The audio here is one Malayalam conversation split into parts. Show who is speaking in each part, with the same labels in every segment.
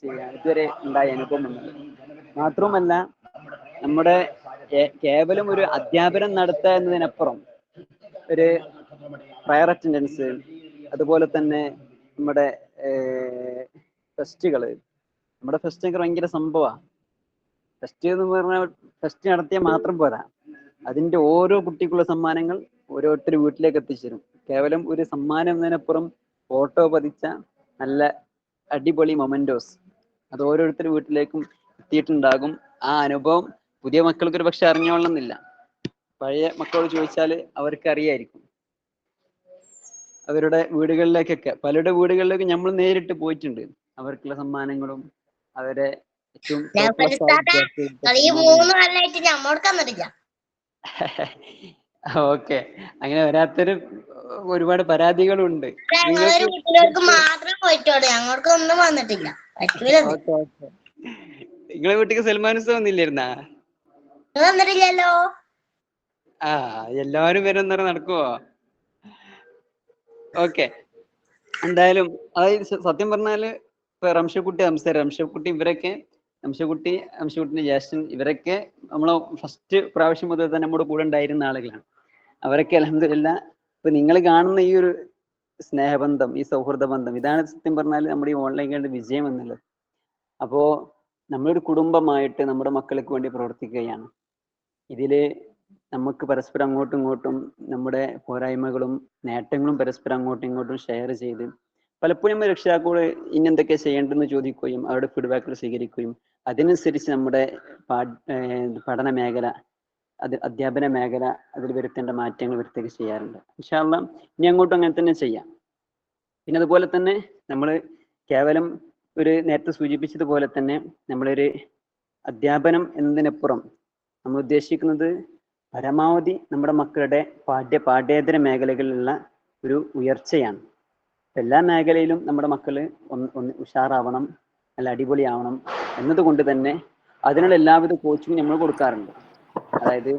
Speaker 1: ഇതുവരെ ഉണ്ടായ അനുഭവം എന്നുള്ളത്. മാത്രവുമല്ല, നമ്മുടെ കേവലം ഒരു അധ്യാപനം നടത്തുക എന്നതിനപ്പുറം ഒരു പ്രയർ അറ്റൻഡൻസ്, അതുപോലെ തന്നെ നമ്മുടെ ഫെസ്റ്റുകള്, നമ്മുടെ ഫെസ്റ്റ് ഒക്കെ ഭയങ്കര സംഭവമാണ്. ഫെസ്റ്റ് എന്ന് പറഞ്ഞാൽ ഫെസ്റ്റ് നടത്തിയാൽ മാത്രം പോരാ, അതിന്റെ ഓരോ കുട്ടിക്കുള്ള സമ്മാനങ്ങൾ ഓരോരുത്തർ വീട്ടിലേക്ക് എത്തിച്ചേരും. കേവലം ഒരു സമ്മാനം എന്നതിനപ്പുറം ഫോട്ടോ പതിച്ച നല്ല അടിപൊളി മൊമെന്റോസ് അത് ഓരോരുത്തർ വീട്ടിലേക്കും എത്തിയിട്ടുണ്ടാകും. ആ അനുഭവം പുതിയ മക്കൾക്ക് ഒരു പക്ഷെ അറിഞ്ഞോളണമെന്നില്ല, പഴയ മക്കളോട് ചോദിച്ചാൽ അവർക്ക് അറിയായിരിക്കും. അവരുടെ വീടുകളിലേക്കൊക്കെ, പലരുടെ വീടുകളിലേക്ക് നമ്മൾ നേരിട്ട് പോയിട്ടുണ്ട്. അവർക്കുള്ള സമ്മാനങ്ങളും അവരെ ഏറ്റവും ടോപ്പ്ലെസ് ആയ ഓക്കെ, അങ്ങനെ വരാത്തൊരു ഒരുപാട് പരാതികളുണ്ട്. നിങ്ങളെ വീട്ടിക്ക് സൽമാനുസ് വന്നില്ലായിരുന്നാ? ആ, എല്ലാവരും വരുന്ന നടക്കുവോ? ഓക്കെ, എന്തായാലും അതായത് സത്യം പറഞ്ഞാല് ഇപ്പൊ റംഷക്കുട്ടി ഇവരൊക്കെ, റംഷക്കുട്ടിന്റെ ജ്യേഷ്ഠൻ ഇവരൊക്കെ നമ്മളെ ഫസ്റ്റ് പ്രാവശ്യം മുതൽ തന്നെ നമ്മുടെ കൂടെ ഉണ്ടായിരുന്ന ആളുകളാണ്. അവരൊക്കെ അൽഹംദുലില്ലാഹ് ഇപ്പൊ നിങ്ങൾ കാണുന്ന ഈ ഒരു സ്നേഹബന്ധം, ഈ സൗഹൃദ ബന്ധം, ഇതാണ് സത്യം പറഞ്ഞാൽ നമ്മുടെ ഈ ഓൺലൈൻ കണ്ട് വിജയം എന്നുള്ളത്. അപ്പോ നമ്മളൊരു കുടുംബമായിട്ട് നമ്മുടെ മക്കൾക്ക് വേണ്ടി പ്രവർത്തിക്കുകയാണ്. ഇതില് നമുക്ക് പരസ്പരം അങ്ങോട്ടും ഇങ്ങോട്ടും നമ്മുടെ പോരായ്മകളും നേട്ടങ്ങളും പരസ്പരം അങ്ങോട്ടും ഇങ്ങോട്ടും ഷെയർ ചെയ്ത്, പലപ്പോഴും നമ്മൾ രക്ഷിതാക്കളോട് ഇന്നെന്തൊക്കെ ചെയ്യേണ്ടതെന്ന് ചോദിക്കുകയും അവരുടെ ഫീഡ്ബാക്കുകൾ സ്വീകരിക്കുകയും അതിനനുസരിച്ച് നമ്മുടെ പഠന മേഖല, അധ്യാപന മേഖല അതിൽ വരുത്തേണ്ട മാറ്റങ്ങൾ വരുത്തുകയും ചെയ്യാറുണ്ട്. ഇൻഷാ അല്ലാഹ് ഇനി അങ്ങോട്ടും അങ്ങനെ തന്നെ ചെയ്യാം. പിന്നെ അതുപോലെ തന്നെ നമ്മൾ കേവലം ഒരു നേരത്തെ സൂചിപ്പിച്ചതുപോലെ തന്നെ നമ്മളൊരു അധ്യാപനം എന്നതിനപ്പുറം നമ്മൾ ഉദ്ദേശിക്കുന്നത് പരമാവധി നമ്മുടെ മക്കളുടെ പാഠ്യേതര മേഖലകളിലുള്ള ഒരു ഉയർച്ചയാണ്. എല്ലാ മേഖലയിലും നമ്മുടെ മക്കള് ഒന്ന് ഉഷാറാവണം, നല്ല അടിപൊളിയാവണം എന്നതുകൊണ്ട് തന്നെ അതിനുള്ള എല്ലാവിധ കോച്ചിങ്ങും നമ്മൾ കൊടുക്കാറുണ്ട്. അതായത്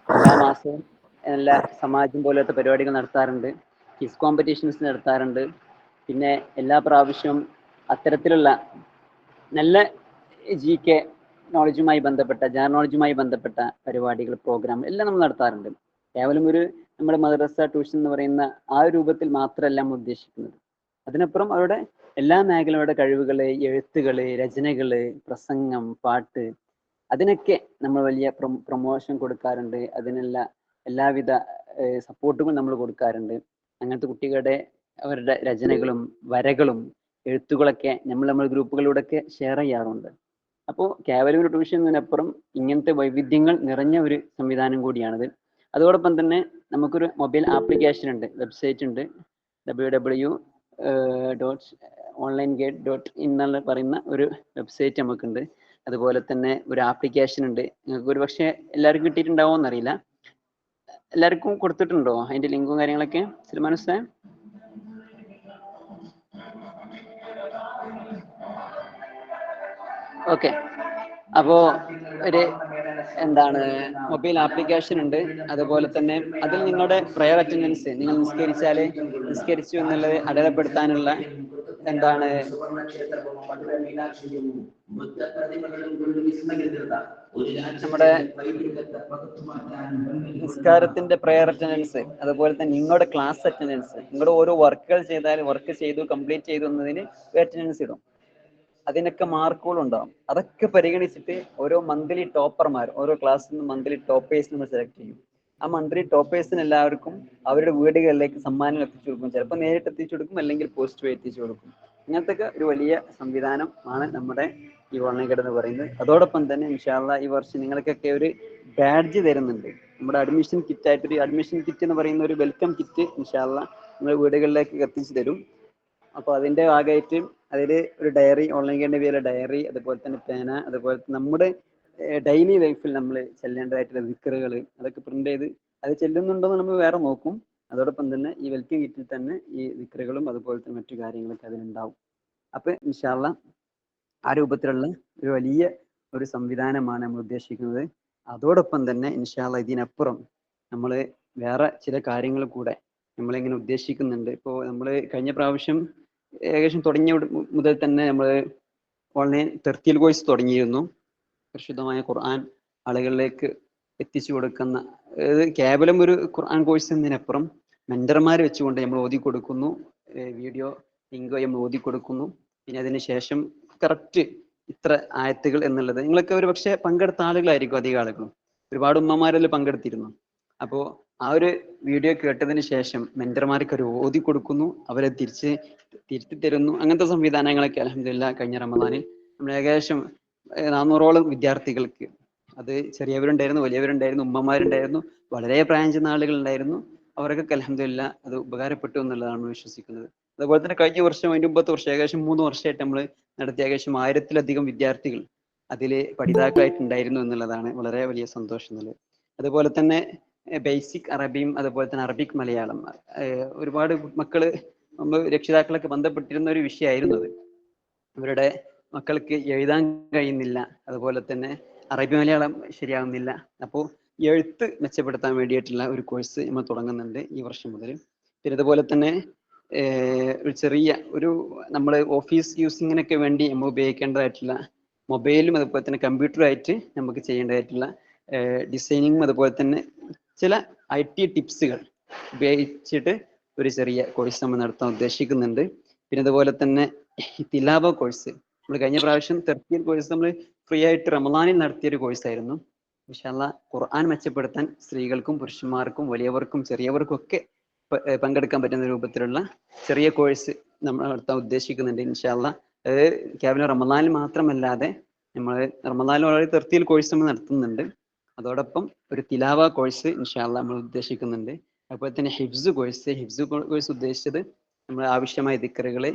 Speaker 1: എല്ലാ മാസവും എല്ലാ സമാജം പോലത്തെ പരിപാടികൾ നടത്താറുണ്ട്, ക്വിസ് കോമ്പറ്റീഷൻസ് നടത്താറുണ്ട്. പിന്നെ എല്ലാ പ്രാവശ്യവും അത്തരത്തിലുള്ള നല്ല GK നോളജുമായി ബന്ധപ്പെട്ട, ജനറൽ നോളജുമായി ബന്ധപ്പെട്ട പരിപാടികൾ, പ്രോഗ്രാം എല്ലാം നമ്മൾ നടത്താറുണ്ട്. കേവലം ഒരു നമ്മുടെ മദ്രസ ട്യൂഷൻ എന്ന് പറയുന്ന ആ ഒരു രൂപത്തിൽ മാത്രമല്ല നമ്മൾ ഉദ്ദേശിക്കുന്നത്. അതിനപ്പുറം അവരുടെ എല്ലാ മേഖലകളുടെ കഴിവുകള്, എഴുത്തുകള്, രചനകള്, പ്രസംഗം, പാട്ട്, അതിനൊക്കെ നമ്മൾ വലിയ പ്രൊമോഷൻ കൊടുക്കാറുണ്ട്. അതിനുള്ള എല്ലാവിധ സപ്പോർട്ടുകളും നമ്മൾ കൊടുക്കാറുണ്ട്. അങ്ങനത്തെ കുട്ടികളുടെ അവരുടെ രചനകളും വരകളും എഴുത്തുകളൊക്കെ നമ്മൾ ഗ്രൂപ്പുകളിലൂടെയൊക്കെ ഷെയർ ചെയ്യാറുണ്ട്. അപ്പോൾ കേവലം ഒരു ട്യൂഷൻ എന്നതിനപ്പുറം ഇങ്ങനത്തെ വൈവിധ്യങ്ങൾ നിറഞ്ഞ ഒരു സംവിധാനം കൂടിയാണിത്. അതോടൊപ്പം തന്നെ നമുക്കൊരു മൊബൈൽ ആപ്ലിക്കേഷൻ ഉണ്ട്, വെബ്സൈറ്റ് ഉണ്ട്, www.onlinegate.in എന്നുള്ള പറയുന്ന ഒരു വെബ്സൈറ്റ് നമുക്കുണ്ട്. അതുപോലെ തന്നെ ഒരു ആപ്ലിക്കേഷൻ ഉണ്ട്. നിങ്ങൾക്ക് ഒരു പക്ഷേ എല്ലാവർക്കും കിട്ടിയിട്ടുണ്ടാവോ എന്നറിയില്ല. എല്ലാവർക്കും കൊടുത്തിട്ടുണ്ടോ അതിന്റെ ലിങ്കും കാര്യങ്ങളൊക്കെ? സൽമാനുസ്താ, ഓക്കെ. അപ്പോ ഒരു മൊബൈൽ ആപ്ലിക്കേഷൻ ഉണ്ട്. അതുപോലെ തന്നെ അതിൽ നിങ്ങളുടെ പ്രയർ അറ്റൻഡൻസ്, നിങ്ങൾ നിസ്കരിച്ചു എന്നുള്ളത് അടയാളപ്പെടുത്താനുള്ള നമ്മുടെ നിസ്കാരത്തിന്റെ പ്രയർ അറ്റൻഡൻസ്, അതുപോലെ തന്നെ നിങ്ങളുടെ ക്ലാസ് അറ്റൻഡൻസ്, നിങ്ങളുടെ ഓരോ വർക്കുകൾ ചെയ്താൽ വർക്ക് ചെയ്തു കംപ്ലീറ്റ് ചെയ്തു എന്നതിന് അറ്റൻഡൻസ് ഇടും. അതിനൊക്കെ മാർക്കുകൾ ഉണ്ടാവും. അതൊക്കെ പരിഗണിച്ചിട്ട് ഓരോ മന്ത്ലി ടോപ്പർമാർ, ഓരോ ക്ലാസ്സിൽ നിന്ന് മന്ത്ലി ടോപ്പേഴ്സ് നമ്മൾ സെലക്ട് ചെയ്യും. ആ മന്ത്ലി ടോപ്പേഴ്സിന് എല്ലാവർക്കും അവരുടെ വീടുകളിലേക്ക് സമ്മാനം എത്തിച്ചു കൊടുക്കും. ചിലപ്പോൾ നേരിട്ട് എത്തിച്ചു കൊടുക്കും, അല്ലെങ്കിൽ പോസ്റ്റ് വഴി എത്തിച്ചു കൊടുക്കും. ഇങ്ങനത്തെ ഒരു വലിയ സംവിധാനം ആണ് നമ്മുടെ ഈ ഓൺലൈൻ കട എന്ന് പറയുന്നത്. അതോടൊപ്പം തന്നെ ഇൻഷാ അല്ലാഹ് ഈ വർഷം നിങ്ങൾക്കൊക്കെ ഒരു ബാഡ്ജ് തരുന്നുണ്ട്. നമ്മുടെ അഡ്മിഷൻ കിറ്റ് ആയിട്ട് ഒരു അഡ്മിഷൻ കിറ്റ് എന്ന് പറയുന്ന ഒരു വെൽക്കം കിറ്റ് ഇൻഷാ അല്ലാഹ് നിങ്ങൾ വീടുകളിലേക്ക് എത്തിച്ചു തരും. അപ്പോൾ അതിന്റെ ഭാഗമായിട്ട് അതിൽ ഒരു ഡയറി, ഓൺലൈൻ കട ഡയറി, അതുപോലെ തന്നെ പേന, അതുപോലെ നമ്മുടെ ഡെയിലി ലൈഫിൽ നമ്മൾ ചെല്ലേണ്ടതായിട്ടുള്ള ദിക്റുകൾ, അതൊക്കെ പ്രിന്റ് ചെയ്ത് അത് ചെല്ലുന്നുണ്ടോ എന്ന് നമ്മൾ വേറെ നോക്കും. അതോടൊപ്പം തന്നെ ഈ വെൽക്കം കിറ്റിൽ തന്നെ ഈ ദിക്റുകളും അതുപോലെ തന്നെ മറ്റു കാര്യങ്ങളൊക്കെ അതിലുണ്ടാവും. അപ്പൊ ഇൻഷാ അല്ലാഹ് ആ രൂപത്തിലുള്ള ഒരു വലിയ ഒരു സംവിധാനമാണ് നമ്മൾ ഉദ്ദേശിക്കുന്നത്. അതോടൊപ്പം തന്നെ ഇൻഷാ അല്ലാഹ് ഇതിനപ്പുറം നമ്മൾ വേറെ ചില കാര്യങ്ങൾ കൂടെ നമ്മളിങ്ങനെ ഉദ്ദേശിക്കുന്നുണ്ട്. ഇപ്പോൾ നമ്മൾ കഴിഞ്ഞ പ്രാവശ്യം ഏകദേശം തുടങ്ങിയ മുതൽ തന്നെ നമ്മൾ ഓൺലൈൻ തെർത്തീൽ കോഴ്സ് തുടങ്ങിയിരുന്നു. പരിശുദ്ധമായ ഖുർആൻ ആളുകളിലേക്ക് എത്തിച്ചു കൊടുക്കുന്ന, അതായത് കേവലം ഒരു ഖുർആൻ കോഴ്സ് എന്നതിനപ്പുറം മെന്റർമാർ വെച്ചുകൊണ്ട് നമ്മൾ ഓതി കൊടുക്കുന്നു, വീഡിയോ ലിങ്ക് നമ്മൾ ഓതി കൊടുക്കുന്നു. പിന്നെ അതിന് ശേഷം കറക്റ്റ് ഇത്ര ആയത്തുകൾ എന്നുള്ളത് നിങ്ങളൊക്കെ ഒരു പക്ഷേ പങ്കെടുത്ത ആളുകളായിരിക്കും, അധികം ആളുകളും ഒരുപാട് ഉമ്മമാരെല്ലാം പങ്കെടുത്തിരുന്നു. അപ്പോൾ ആ ഒരു വീഡിയോ കേട്ടതിന് ശേഷം മെന്റർമാർക്ക് ഒരു ഓതി കൊടുക്കുന്നു, അവരെ തിരുത്തി തരുന്നു. അങ്ങനത്തെ സംവിധാനങ്ങളൊക്കെ അൽഹംദുലില്ലാഹ് കഴിഞ്ഞ റമദാനിൽ നമ്മൾ ഏകദേശം 400ഓളം വിദ്യാർത്ഥികൾക്ക്, അത് ചെറിയവരുണ്ടായിരുന്നു, വലിയവരുണ്ടായിരുന്നു, ഉമ്മമാരുണ്ടായിരുന്നു, വളരെ പ്രായം ചെന്ന ആളുകൾ ഉണ്ടായിരുന്നു. അവർക്കൊക്കെ അൽഹംദുലില്ലാഹ് അത് ഉപകാരപ്പെട്ടു എന്നുള്ളതാണ് വിശ്വസിക്കുന്നത്. അതുപോലെ തന്നെ കഴിഞ്ഞ വർഷം, അതിന്റെ മുമ്പത്തെ വർഷം, ഏകദേശം 3 വർഷമായിട്ട് നമ്മൾ നടത്തിയ ഏകദേശം 1000-ലധികം വിദ്യാർത്ഥികൾ അതിൽ പഠിതാക്കളായിട്ടുണ്ടായിരുന്നു എന്നുള്ളതാണ് വളരെ വലിയ സന്തോഷം എന്നുള്ളത്. അതുപോലെ തന്നെ ബേസിക് അറബിയും അതുപോലെ തന്നെ അറബിക് മലയാളം ഒരുപാട് മക്കള് നമ്മൾ രക്ഷിതാക്കളൊക്കെ ബന്ധപ്പെട്ടിരുന്ന ഒരു വിഷയമായിരുന്നു അത്. അവരുടെ മക്കൾക്ക് എഴുതാൻ കഴിയുന്നില്ല, അതുപോലെ തന്നെ അറബി മലയാളം ശരിയാവുന്നില്ല. അപ്പോൾ എഴുത്ത് മെച്ചപ്പെടുത്താൻ വേണ്ടിയിട്ടുള്ള ഒരു കോഴ്സ് നമ്മൾ തുടങ്ങുന്നുണ്ട് ഈ വർഷം മുതൽ. പിന്നെ അതുപോലെ തന്നെ ഒരു ചെറിയ നമ്മൾ ഓഫീസ് യൂസിങ്ങിനൊക്കെ വേണ്ടി നമ്മൾ ഉപയോഗിക്കേണ്ടതായിട്ടുള്ള മൊബൈലും അതുപോലെ തന്നെ കമ്പ്യൂട്ടറുമായിട്ട് നമുക്ക് ചെയ്യേണ്ടതായിട്ടുള്ള ഡിസൈനിങ്ങും അതുപോലെ തന്നെ ചില IT ടിപ്സുകൾ ഉപയോഗിച്ചിട്ട് ഒരു ചെറിയ കോഴ്സ് നമ്മൾ നടത്താൻ ഉദ്ദേശിക്കുന്നുണ്ട്. പിന്നെ അതുപോലെ തന്നെ തിലാവ കോഴ്സ്, നമ്മൾ കഴിഞ്ഞ പ്രാവശ്യം തെർത്തീൽ കോഴ്സ് നമ്മൾ ഫ്രീ ആയിട്ട് റമദാനിൽ നടത്തിയൊരു കോഴ്സായിരുന്നു. ഇൻഷാ അല്ലാഹ് ഖുർആൻ മെച്ചപ്പെടുത്താൻ സ്ത്രീകൾക്കും പുരുഷന്മാർക്കും വലിയവർക്കും ചെറിയവർക്കും ഒക്കെ പങ്കെടുക്കാൻ പറ്റുന്ന രൂപത്തിലുള്ള ചെറിയ കോഴ്സ് നമ്മൾ നടത്താൻ ഉദ്ദേശിക്കുന്നുണ്ട് ഇൻഷാ അല്ലാഹ്. അത് കേവലം റമദാനിൽ മാത്രമല്ലാതെ നമ്മൾ റമദാനിൽ വളരെ തെർത്തീൽ കോഴ്സ് നമ്മൾ നടത്തുന്നുണ്ട്. അതോടൊപ്പം ഒരു തിലാവ കോഴ്സ് ഇൻഷാ അല്ലാഹ് നമ്മൾ ഉദ്ദേശിക്കുന്നുണ്ട്. അതുപോലെ തന്നെ ഹിഫ്സ് കോഴ്സ് ഉദ്ദേശിച്ചത് നമ്മൾ ആവശ്യമായ ദിക്റുകൾ,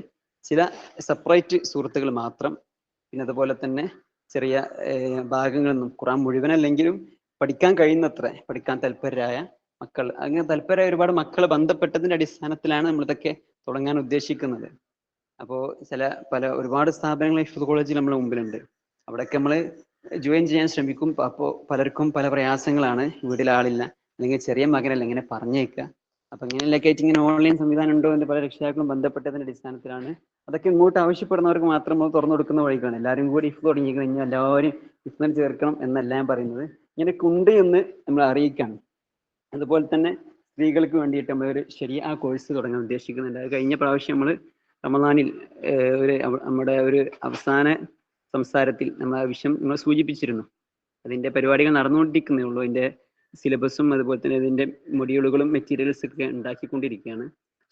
Speaker 1: ചില സെപ്പറേറ്റ് സൂറത്തുകൾ മാത്രം, പിന്നെ അതുപോലെ തന്നെ ചെറിയ ഭാഗങ്ങളൊന്നും, ഖുർആൻ മുഴുവനല്ലെങ്കിലും പഠിക്കാൻ കഴിയുന്നത്ര പഠിക്കാൻ താല്പര്യരായ മക്കൾ, അങ്ങനെ താല്പര്യമായ ഒരുപാട് മക്കൾ ബന്ധപ്പെട്ടതിന്റെ അടിസ്ഥാനത്തിലാണ് നമ്മളിതൊക്കെ തുടങ്ങാൻ ഉദ്ദേശിക്കുന്നത്. അപ്പോൾ ഒരുപാട് സ്ഥാപനങ്ങൾ ഹിഫ്ദ് കോളേജിൽ നമ്മുടെ മുമ്പിലുണ്ട്. അവിടെയൊക്കെ നമ്മൾ ജോയിൻ ചെയ്യാൻ ശ്രമിക്കും. അപ്പോൾ പലർക്കും പല പ്രയാസങ്ങളാണ്, വീട്ടിൽ ആളില്ല, അല്ലെങ്കിൽ ചെറിയ മകനല്ല, ഇങ്ങനെ പറഞ്ഞേക്കുക. അപ്പൊ ഇങ്ങനെയൊക്കെ ആയിട്ട് ഇങ്ങനെ ഓൺലൈൻ സംവിധാനം ഉണ്ടോ എന്ന് പല രക്ഷിതാക്കളും ബന്ധപ്പെട്ടതിന്റെ അടിസ്ഥാനത്തിലാണ്. അതൊക്കെ ഇങ്ങോട്ട് ആവശ്യപ്പെടുന്നവർക്ക് മാത്രം നമ്മൾ തുറന്നു കൊടുക്കുന്ന വഴിക്കാണ്. എല്ലാവരും കൂടി ഹിഫ്ദ് തുടങ്ങി കഴിഞ്ഞാൽ എല്ലാവരും ഹിഫ്ദിൽ ചേർക്കണം എന്നല്ല ഞാൻ പറയുന്നത്, ഇങ്ങനെയൊക്കെ ഉണ്ട് എന്ന് നമ്മൾ അറിയിക്കാണ്. അതുപോലെ തന്നെ സ്ത്രീകൾക്ക് വേണ്ടിയിട്ട് നമ്മളൊരു ശരിയാ കോഴ്സ് തുടങ്ങാൻ ഉദ്ദേശിക്കുന്നുണ്ട്. അത് കഴിഞ്ഞ പ്രാവശ്യം നമ്മൾ റമദാനിൽ നമ്മുടെ ഒരു അവസാന സംസാരത്തിൽ നമ്മൾ ആ വിഷയം നമ്മൾ സൂചിപ്പിച്ചിരുന്നു. അതിന്റെ പരിപാടികൾ നടന്നുകൊണ്ടിരിക്കുന്നേ ഉള്ളൂ. അതിന്റെ സിലബസും അതുപോലെ തന്നെ ഇതിന്റെ മൊഡ്യൂളുകളും മെറ്റീരിയൽസ് ഒക്കെ ഉണ്ടാക്കിക്കൊണ്ടിരിക്കുകയാണ്.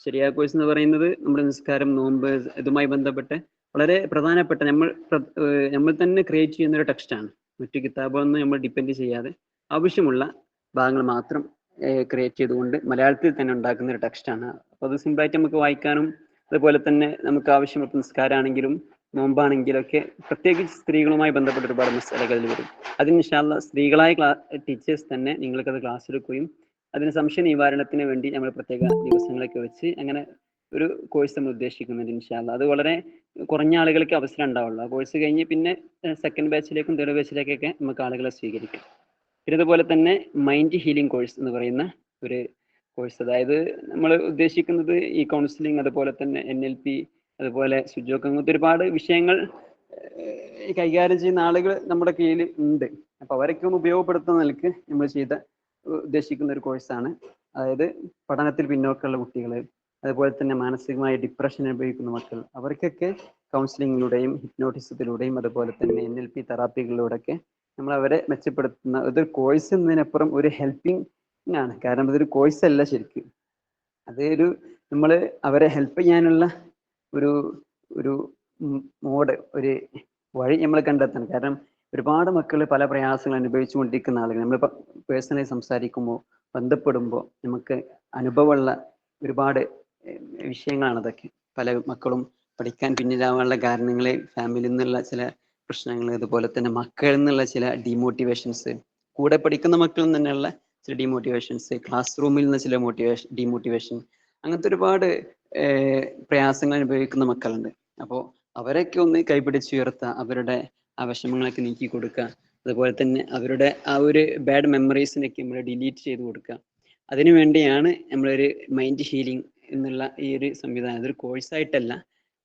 Speaker 1: ശരിയാ കോഴ്സ് എന്ന് പറയുന്നത് നമ്മുടെ നിസ്കാരം, നോമ്പ്, ഇതുമായി ബന്ധപ്പെട്ട് വളരെ പ്രധാനപ്പെട്ട നമ്മൾ തന്നെ ക്രിയേറ്റ് ചെയ്യുന്ന ഒരു ടെക്സ്റ്റാണ്. മറ്റു കിതാബുകളൊന്നും നമ്മൾ ഡിപ്പെൻഡ് ചെയ്യാതെ ആവശ്യമുള്ള ഭാഗങ്ങൾ മാത്രം ക്രിയേറ്റ് ചെയ്തുകൊണ്ട് മലയാളത്തിൽ തന്നെ ഉണ്ടാക്കുന്ന ഒരു ടെക്സ്റ്റാണ്. അപ്പോൾ അത് സിമ്പിളായിട്ട് നമുക്ക് വായിക്കാനും, അതുപോലെ തന്നെ നമുക്ക് ആവശ്യമുള്ള നിസ്കാരമാണെങ്കിലും നോമ്പാണെങ്കിലും ഒക്കെ, പ്രത്യേകിച്ച് സ്ത്രീകളുമായി ബന്ധപ്പെട്ട ഒരുപാട് മസാലകളിൽ വരും. അതിന് ഇൻഷാ അല്ലാഹ് സ്ത്രീകളായ ടീച്ചേഴ്സ് തന്നെ നിങ്ങൾക്കത് ക്ലാസ് എടുക്കുകയും അതിന് സംശയ നിവാരണത്തിന് വേണ്ടി നമ്മൾ പ്രത്യേക ദിവസങ്ങളൊക്കെ വെച്ച് അങ്ങനെ ഒരു കോഴ്സ് നമ്മൾ ഉദ്ദേശിക്കുന്നുണ്ട് ഇൻഷാ അല്ലാഹ്. അത് വളരെ കുറഞ്ഞ ആളുകൾക്ക് അവസരം ഉണ്ടാവുള്ളൂ. ആ കോഴ്സ് കഴിഞ്ഞ് പിന്നെ സെക്കൻഡ് ബാച്ചിലേക്കും തേർഡ് ബാച്ചിലേക്കൊക്കെ നമുക്ക് ആളുകളെ സ്വീകരിക്കാം. പിന്നെ അതുപോലെ തന്നെ മൈൻഡ് ഹീലിംഗ് കോഴ്സ് എന്ന് പറയുന്ന ഒരു കോഴ്സ്, അതായത് നമ്മൾ ഉദ്ദേശിക്കുന്നത് ഈ കൗൺസിലിംഗ്, അതുപോലെ തന്നെ NLP, അതുപോലെ സുജോക്ക്, അങ്ങനത്തെ ഒരുപാട് വിഷയങ്ങൾ കൈകാര്യം ചെയ്യുന്ന ആളുകൾ നമ്മുടെ കീഴിൽ ഉണ്ട്. അപ്പൊ അവരൊക്കെ ഒന്ന് ഉപയോഗപ്പെടുത്തുന്ന നിലക്ക് നമ്മൾ ഉദ്ദേശിക്കുന്ന ഒരു കോഴ്സാണ്. അതായത് പഠനത്തിൽ പിന്നോക്കമുള്ള കുട്ടികൾ, അതുപോലെ തന്നെ മാനസികമായ ഡിപ്രഷൻ അനുഭവിക്കുന്ന മക്കൾ, അവർക്കൊക്കെ കൗൺസിലിങ്ങിലൂടെയും ഹിപ്നോട്ടിസത്തിലൂടെയും അതുപോലെ തന്നെ NLP തെറാപ്പികളിലൂടെയൊക്കെ നമ്മൾ അവരെ മെച്ചപ്പെടുത്തുന്ന ഒരു കോഴ്സ് എന്നതിനപ്പുറം ഒരു ഹെൽപ്പിംഗ് ആണ്. കാരണം ഇതൊരു കോഴ്സ് അല്ല ശരിക്കും, അതൊരു നമ്മൾ അവരെ ഹെൽപ്പ് ചെയ്യാനുള്ള ഒരു ഒരു ഒരു വഴി നമ്മൾ കണ്ടെത്തണം. കാരണം ഒരുപാട് മക്കൾ പല പ്രയാസങ്ങൾ അനുഭവിച്ചു കൊണ്ടിരിക്കുന്ന ആളുകൾ നമ്മളിപ്പോൾ പേഴ്സണലി സംസാരിക്കുമ്പോൾ, ബന്ധപ്പെടുമ്പോൾ നമുക്ക് അനുഭവമുള്ള ഒരുപാട് വിഷയങ്ങളാണ് അതൊക്കെ. പല മക്കളും പഠിക്കാൻ പിന്നിലാവാനുള്ള കാരണങ്ങൾ ഫാമിലിയിൽ നിന്നുള്ള ചില പ്രശ്നങ്ങൾ, അതുപോലെ തന്നെ മക്കളിൽ നിന്നുള്ള ചില ഡിമോട്ടിവേഷൻസ്, കൂടെ പഠിക്കുന്ന മക്കളിൽ നിന്നുള്ള ചില ഡിമോട്ടിവേഷൻസ്, ക്ലാസ് റൂമിൽ നിന്ന് ചില ഡിമോട്ടിവേഷൻ, അങ്ങനത്തെ ഒരുപാട് പ്രയാസങ്ങൾ അനുഭവിക്കുന്ന മക്കളുണ്ട്. അപ്പോൾ അവരൊക്കെ ഒന്ന് കൈപിടിച്ചുയർത്തുക, അവരുടെ ആ വിഷമങ്ങളൊക്കെ നീക്കി കൊടുക്കുക, അതുപോലെ തന്നെ അവരുടെ ആ ഒരു ബാഡ് മെമ്മറീസിനൊക്കെ നമ്മൾ ഡിലീറ്റ് ചെയ്ത് കൊടുക്കുക. അതിനു വേണ്ടിയാണ് നമ്മളൊരു മൈൻഡ് ഹീലിംഗ് എന്നുള്ള ഈ ഒരു സംവിധാനം. അതൊരു കോഴ്സായിട്ടല്ല,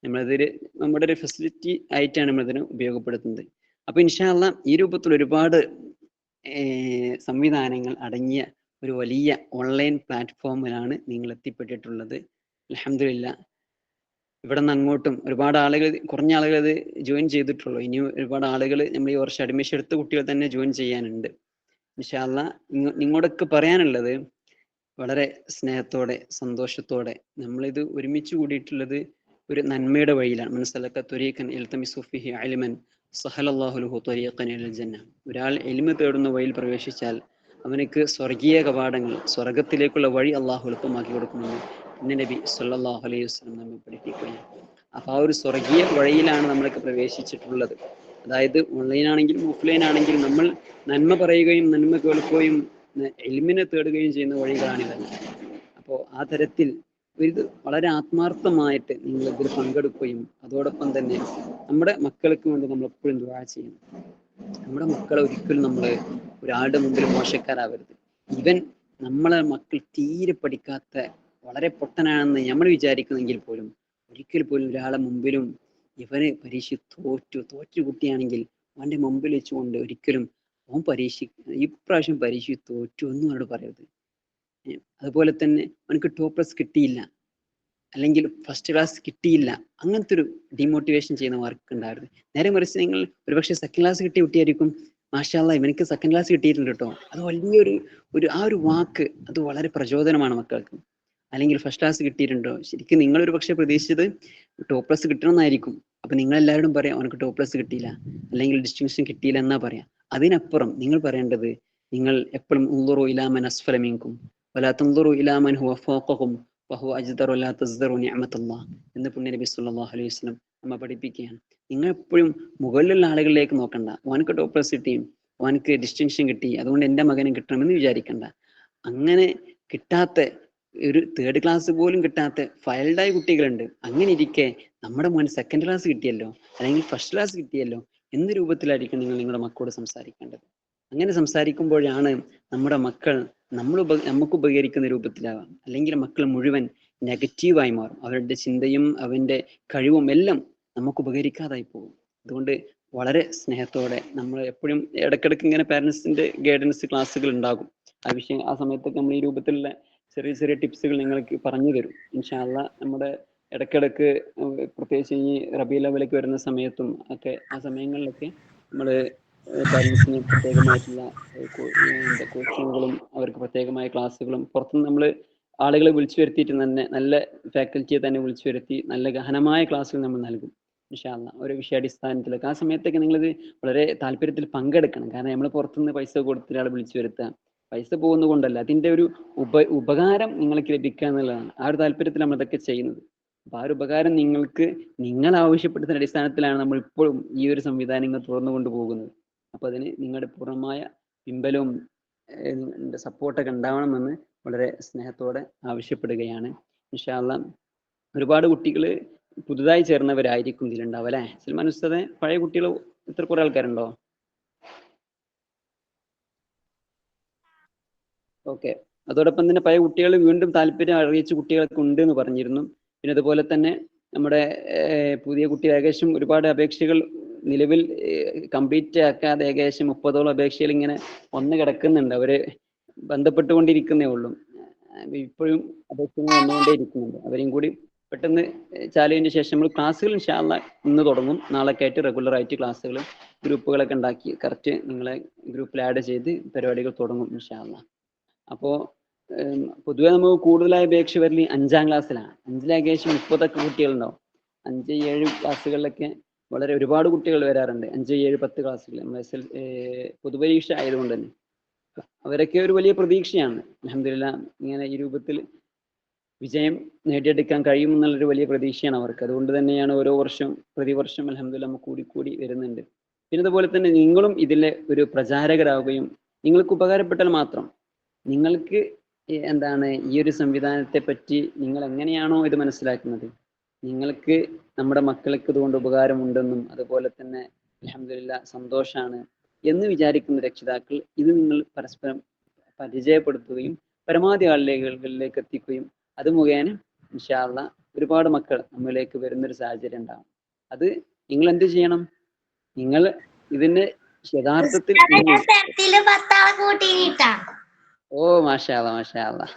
Speaker 1: നമ്മുടെ ഒരു ഫെസിലിറ്റി ആയിട്ടാണ് നമ്മളിതിനെ ഉപയോഗപ്പെടുത്തുന്നത്. അപ്പൊ ഇൻഷാ അള്ളാ ഈ രൂപത്തിൽ ഒരുപാട് സംവിധാനങ്ങൾ അടങ്ങിയ ഒരു വലിയ ഓൺലൈൻ പ്ലാറ്റ്ഫോമിലാണ് നിങ്ങൾ എത്തിപ്പെട്ടിട്ടുള്ളത്. അൽഹംദുലില്ലാ. ഇവിടെ നിന്ന് അങ്ങോട്ടും ഒരുപാട് ആളുകൾ, കുറഞ്ഞ ആളുകൾ അത് ജോയിൻ ചെയ്തിട്ടുള്ളൂ. ഇനി ഒരുപാട് ആളുകൾ നമ്മൾ ഈ വർഷം അഡ്മിഷൻ എടുത്ത കുട്ടികൾ തന്നെ ജോയിൻ ചെയ്യാനുണ്ട്. ഇൻഷാ അള്ളാ നിങ്ങളോടൊക്കെ പറയാനുള്ളത്, വളരെ സ്നേഹത്തോടെ സന്തോഷത്തോടെ നമ്മളിത് ഒരുമിച്ച് കൂടിയിട്ടുള്ളത് ഒരു നന്മയുടെ വഴിയിലാണ്. മൻ സലക ത്വരീഖൻ യൽതമിസു ഫീഹി ഇൽമൻ സഹലല്ലാഹു ലഹു ത്വരീഖൻ ഇലൽ ജന്ന. ഒരാൾ ഇൽമ തേടുന്ന വഴിയിൽ പ്രവേശിച്ചാൽ അവനക്ക് സ്വർഗീയ കവാടങ്ങൾ, സ്വർഗത്തിലേക്കുള്ള വഴി അള്ളാഹു എളുപ്പമാക്കി കൊടുക്കുമെന്ന് പിന്നെ നബി സല്ലല്ലാഹു അലൈഹി വസല്ലം നമ്മെ പഠിപ്പിക്കുകയാണ്. അപ്പൊ ആ ഒരു സ്വർഗീയ വഴിയിലാണ് നമ്മളൊക്കെ പ്രവേശിച്ചിട്ടുള്ളത്. അതായത് ഓൺലൈൻ ആണെങ്കിലും ഓഫ്ലൈൻ ആണെങ്കിലും നമ്മൾ നന്മ പറയുകയും നന്മ കേൾക്കുകയും ഇൽമിനെ തേടുകയും ചെയ്യുന്ന വഴികളാണിതെല്ലാം. അപ്പോൾ ആ തരത്തിൽ ഇത് വളരെ ആത്മാർത്ഥമായിട്ട് നിങ്ങൾ ഇതിൽ പങ്കെടുക്കുകയും അതോടൊപ്പം തന്നെ നമ്മുടെ മക്കൾക്ക് വേണ്ടി നമ്മൾ എപ്പോഴും ദുആ ചെയ്യണം. നമ്മുടെ മക്കളെ ഒരിക്കലും നമ്മൾ ഒരാളുടെ മുമ്പിൽ മോശക്കാരാവരുത്. ഇവൻ നമ്മളെ മക്കൾ തീരെ പഠിക്കാത്ത വളരെ പൊട്ടനാണെന്ന് നമ്മൾ വിചാരിക്കുന്നെങ്കിൽ പോലും ഒരിക്കൽ പോലും ഒരാളെ മുമ്പിലും ഇവന് പരീക്ഷ തോറ്റു കുട്ടിയാണെങ്കിൽ അവന്റെ മുമ്പിൽ വെച്ചുകൊണ്ട് ഒരിക്കലും അവൻ ഇപ്രാവശ്യം പരീക്ഷ തോറ്റു ഒന്നും അവനോട് പറയരുത്. അതുപോലെ തന്നെ അവനക്ക് ടോപ്പ് പ്ലസ് കിട്ടിയില്ല, അല്ലെങ്കിൽ ഫസ്റ്റ് ക്ലാസ് കിട്ടിയില്ല, അങ്ങനത്തെ ഒരു ഡിമോട്ടിവേഷൻ ചെയ്യുന്ന വർക്ക് ഉണ്ടാവരുത്. നേരെ മറിച്ച് നിങ്ങൾ ഒരുപക്ഷെ സെക്കൻഡ് ക്ലാസ് കിട്ടിയ കുട്ടിയായിരിക്കും, മാഷാ അല്ലാഹ് ഇവനക്ക് സെക്കൻഡ് ക്ലാസ് കിട്ടിയിട്ടുണ്ട് കേട്ടോ, അത് വലിയൊരു ആ ഒരു വാക്ക് അത് വളരെ പ്രചോദനമാണ് മക്കൾക്ക്. അല്ലെങ്കിൽ ഫസ്റ്റ് ക്ലാസ് കിട്ടിയിട്ടുണ്ടോ, ശരിക്കും നിങ്ങൾ ഒരു പക്ഷെ പ്രതീക്ഷിച്ചത് ടോപ്പ് പ്ലസ് കിട്ടണമെന്നായിരിക്കും. അപ്പൊ നിങ്ങൾ എല്ലാവരോടും പറയാം അവനക്ക് ടോപ്പ് പ്ലസ് കിട്ടിയില്ല അല്ലെങ്കിൽ ഡിസ്റ്റിങ്ഷൻ കിട്ടിയില്ല എന്നാ പറയാം. അതിനപ്പുറം നിങ്ങൾ പറയേണ്ടത്, നിങ്ങൾ എപ്പോഴും ഉൻളുറു ഇലാ മൻ അസ്ഫല മിൻകും വലാ തുൻളുറു ഇലാ മൻ ഹുവ ഫൗഖകും വഹുവ അജ്ദറു ലാ തസ്ദറു നിഅമത്തല്ലാഹ് എന്ന് പുണ്യ നബി സല്ലല്ലാഹു അലൈഹി വസല്ലം നമ്മെ പഠിപ്പിക്കുകയാണ്. നിങ്ങൾ എപ്പോഴും മുകളിലുള്ള ആളുകളിലേക്ക് നോക്കണ്ട. ഓനക്ക് ടോപ്പ് പ്ലസ് കിട്ടി, ഓനക്ക് ഡിസ്റ്റിങ്ഷൻ കിട്ടി, അതുകൊണ്ട് എൻ്റെ മകനും കിട്ടണമെന്ന് വിചാരിക്കണ്ട. അങ്ങനെ കിട്ടാത്ത ഒരു തേർഡ് ക്ലാസ് പോലും കിട്ടാത്ത ഫയൽഡായ കുട്ടികളുണ്ട്. അങ്ങനെ ഇരിക്കെ നമ്മുടെ മോൻ സെക്കൻഡ് ക്ലാസ് കിട്ടിയല്ലോ അല്ലെങ്കിൽ ഫസ്റ്റ് ക്ലാസ് കിട്ടിയല്ലോ എന്ന രൂപത്തിലായിരിക്കും നിങ്ങൾ നിങ്ങളുടെ മക്കളോട് സംസാരിക്കേണ്ടത്. അങ്ങനെ സംസാരിക്കുമ്പോഴാണ് നമ്മുടെ മക്കൾ നമുക്ക് ഉപകരിക്കുന്ന രൂപത്തിലാവാം. അല്ലെങ്കിൽ മക്കൾ മുഴുവൻ നെഗറ്റീവായി മാറും. അവരുടെ ചിന്തയും അവന്റെ കഴിവും എല്ലാം നമുക്ക് ഉപകരിക്കാതായി പോകും. അതുകൊണ്ട് വളരെ സ്നേഹത്തോടെ നമ്മൾ എപ്പോഴും ഇടയ്ക്കിടയ്ക്ക് ഇങ്ങനെ പാരന്റ്സിന്റെ ഗൈഡൻസ് ക്ലാസ്സുകൾ ഉണ്ടാകും. ആ സമയത്തൊക്കെ നമ്മൾ ഈ രൂപത്തിലുള്ള ചെറിയ ചെറിയ ടിപ്സുകൾ നിങ്ങൾക്ക് പറഞ്ഞു തരും ഇൻഷാ അല്ലാഹ്. നമ്മുടെ ഇടയ്ക്കിടയ്ക്ക് പ്രത്യേകിച്ച് ഈ റബീഉൽ അവ്വലൊക്കെ വരുന്ന സമയത്തും ഒക്കെ ആ സമയങ്ങളിലൊക്കെ നമ്മൾ പാരന്റ്സിന് പ്രത്യേകമായിട്ടുള്ള കോച്ചിങ്ങുകളും അവർക്ക് പ്രത്യേകമായ ക്ലാസ്സുകളും പുറത്തുനിന്ന് നമ്മൾ ആളുകളെ വിളിച്ചു വരുത്തിയിട്ട് തന്നെ നല്ല ഫാക്കൽറ്റിയെ തന്നെ വിളിച്ചു വരുത്തി നല്ല ഗഹനമായ ക്ലാസ്സുകൾ നമ്മൾ നൽകും ഇൻഷാ അല്ലാഹ്. ഒരു വിഷയാടിസ്ഥാനത്തിലൊക്കെ ആ സമയത്തൊക്കെ നിങ്ങളിത് വളരെ താല്പര്യത്തിൽ പങ്കെടുക്കണം. കാരണം നമ്മൾ പുറത്തുനിന്ന് പൈസ കൊടുത്തിട്ട് ഒരാളെ വിളിച്ചു വരുത്താം, പൈസ പോകുന്നത് കൊണ്ടല്ല, അതിന്റെ ഒരു ഉപകാരം നിങ്ങൾക്ക് ലഭിക്കുക എന്നുള്ളതാണ്. ആ ഒരു താല്പര്യത്തിൽ നമ്മൾ ഇതൊക്കെ ചെയ്യുന്നത്. അപ്പൊ ആ ഒരു ഉപകാരം നിങ്ങൾ ആവശ്യപ്പെടുന്ന അടിസ്ഥാനത്തിലാണ് നമ്മൾ ഇപ്പോഴും ഈ ഒരു സംവിധാനങ്ങൾ തുറന്നു കൊണ്ടുപോകുന്നത്. അപ്പൊ അതിന് നിങ്ങളുടെ പൂർണ്ണമായ പിൻബലവും സപ്പോർട്ടൊക്കെ ഉണ്ടാവണമെന്ന് വളരെ സ്നേഹത്തോടെ ആവശ്യപ്പെടുകയാണ് ഇൻഷാ അല്ലാഹ്. ഒരുപാട് കുട്ടികൾ പുതുതായി ചേർന്നവരായിരിക്കും ഇതിലുണ്ടാവും അല്ലെ സൽമാൻ ഉസ്താദെ? പഴയ കുട്ടികൾ ഇത്ര കുറെ ആൾക്കാരുണ്ടോ? ഓക്കെ. അതോടൊപ്പം തന്നെ പഴയ കുട്ടികൾ വീണ്ടും താല്പര്യം അറിയിച്ച കുട്ടികളൊക്കെ ഉണ്ട് എന്ന് പറഞ്ഞിരുന്നു. പിന്നെ അതുപോലെ തന്നെ നമ്മുടെ പുതിയ കുട്ടികൾ ഏകദേശം ഒരുപാട് അപേക്ഷകൾ നിലവിൽ കംപ്ലീറ്റ് ആക്കാതെ ഏകദേശം 30ഓളം അപേക്ഷകൾ ഇങ്ങനെ വന്ന് കിടക്കുന്നുണ്ട്. അവര് ബന്ധപ്പെട്ടുകൊണ്ടിരിക്കുന്നേ ഉള്ളൂ. ഇപ്പോഴും അപേക്ഷകൾ വന്നുകൊണ്ടേ ഇരിക്കുന്നുണ്ട്. അവരെയും കൂടി പെട്ടെന്ന് ചാലിയതിന് ശേഷം നമ്മൾ ക്ലാസ്സുകൾ ഇൻഷാ അല്ലാഹ് ഇന്ന് തുടങ്ങും. നാളൊക്കെ ആയിട്ട് റെഗുലർ ആയിട്ട് ക്ലാസ്സുകൾ ഗ്രൂപ്പുകളൊക്കെ ഉണ്ടാക്കി കറക്റ്റ് നിങ്ങളെ ഗ്രൂപ്പിൽ ആഡ് ചെയ്ത് പരിപാടികൾ തുടങ്ങും ഇൻഷാ അല്ലാഹ്. അപ്പോൾ പൊതുവെ നമുക്ക് കൂടുതലായി അപേക്ഷ വരല് 5ാം ക്ലാസ്സിലാണ്. 5ൽ ഏകദേശം 30ഒക്കെ കുട്ടികളുണ്ടാവും. 5, 7 ക്ലാസ്സുകളിലൊക്കെ വളരെ ഒരുപാട് കുട്ടികൾ വരാറുണ്ട്. 5, 7, 10 ക്ലാസ്സുകൾ പൊതുപരീക്ഷ ആയതുകൊണ്ട് തന്നെ അവരൊക്കെ ഒരു വലിയ പ്രതീക്ഷയാണ്. അൽഹംദുലില്ലാഹ് ഇങ്ങനെ ഈ രൂപത്തിൽ വിജയം നേടിയെടുക്കാൻ കഴിയുമെന്നുള്ളൊരു വലിയ പ്രതീക്ഷയാണ് അവർക്ക്. അതുകൊണ്ട് തന്നെയാണ് ഓരോ വർഷം പ്രതിവർഷം അൽഹംദുലില്ലാഹ് നമുക്ക് കൂടി വരുന്നുണ്ട്. പിന്നെ അതുപോലെ തന്നെ നിങ്ങളും ഇതിലെ ഒരു പ്രചാരകരാകുകയും നിങ്ങൾക്ക് ഉപകാരപ്പെട്ടാൽ മാത്രം, നിങ്ങൾക്ക് ഈ ഒരു സംവിധാനത്തെ പറ്റി നിങ്ങൾ എങ്ങനെയാണോ ഇത് മനസ്സിലാക്കുന്നത്, നിങ്ങൾക്ക് നമ്മുടെ മക്കൾക്ക് ഇതുകൊണ്ട് ഉപകാരമുണ്ടെന്നും അതുപോലെ തന്നെ അൽഹംദുലില്ലാഹ് സന്തോഷാണ് എന്ന് വിചാരിക്കുന്ന രക്ഷിതാക്കൾ ഇത് നിങ്ങൾ പരസ്പരം പരിചയപ്പെടുത്തുകയും പരമാവധി ആളുകളിലേക്ക് എത്തിക്കുകയും അത് മുഖേന ഇൻഷാ അല്ലാഹ് ഒരുപാട് മക്കൾ നമ്മളിലേക്ക് വരുന്നൊരു സാഹചര്യം ഉണ്ടാവും. അത് നിങ്ങൾ എന്ത് ചെയ്യണം? നിങ്ങൾ ഇതിന് യഥാർത്ഥത്തിൽ ഓ മാഷാ അല്ലാ മാഷാ അല്ലാ.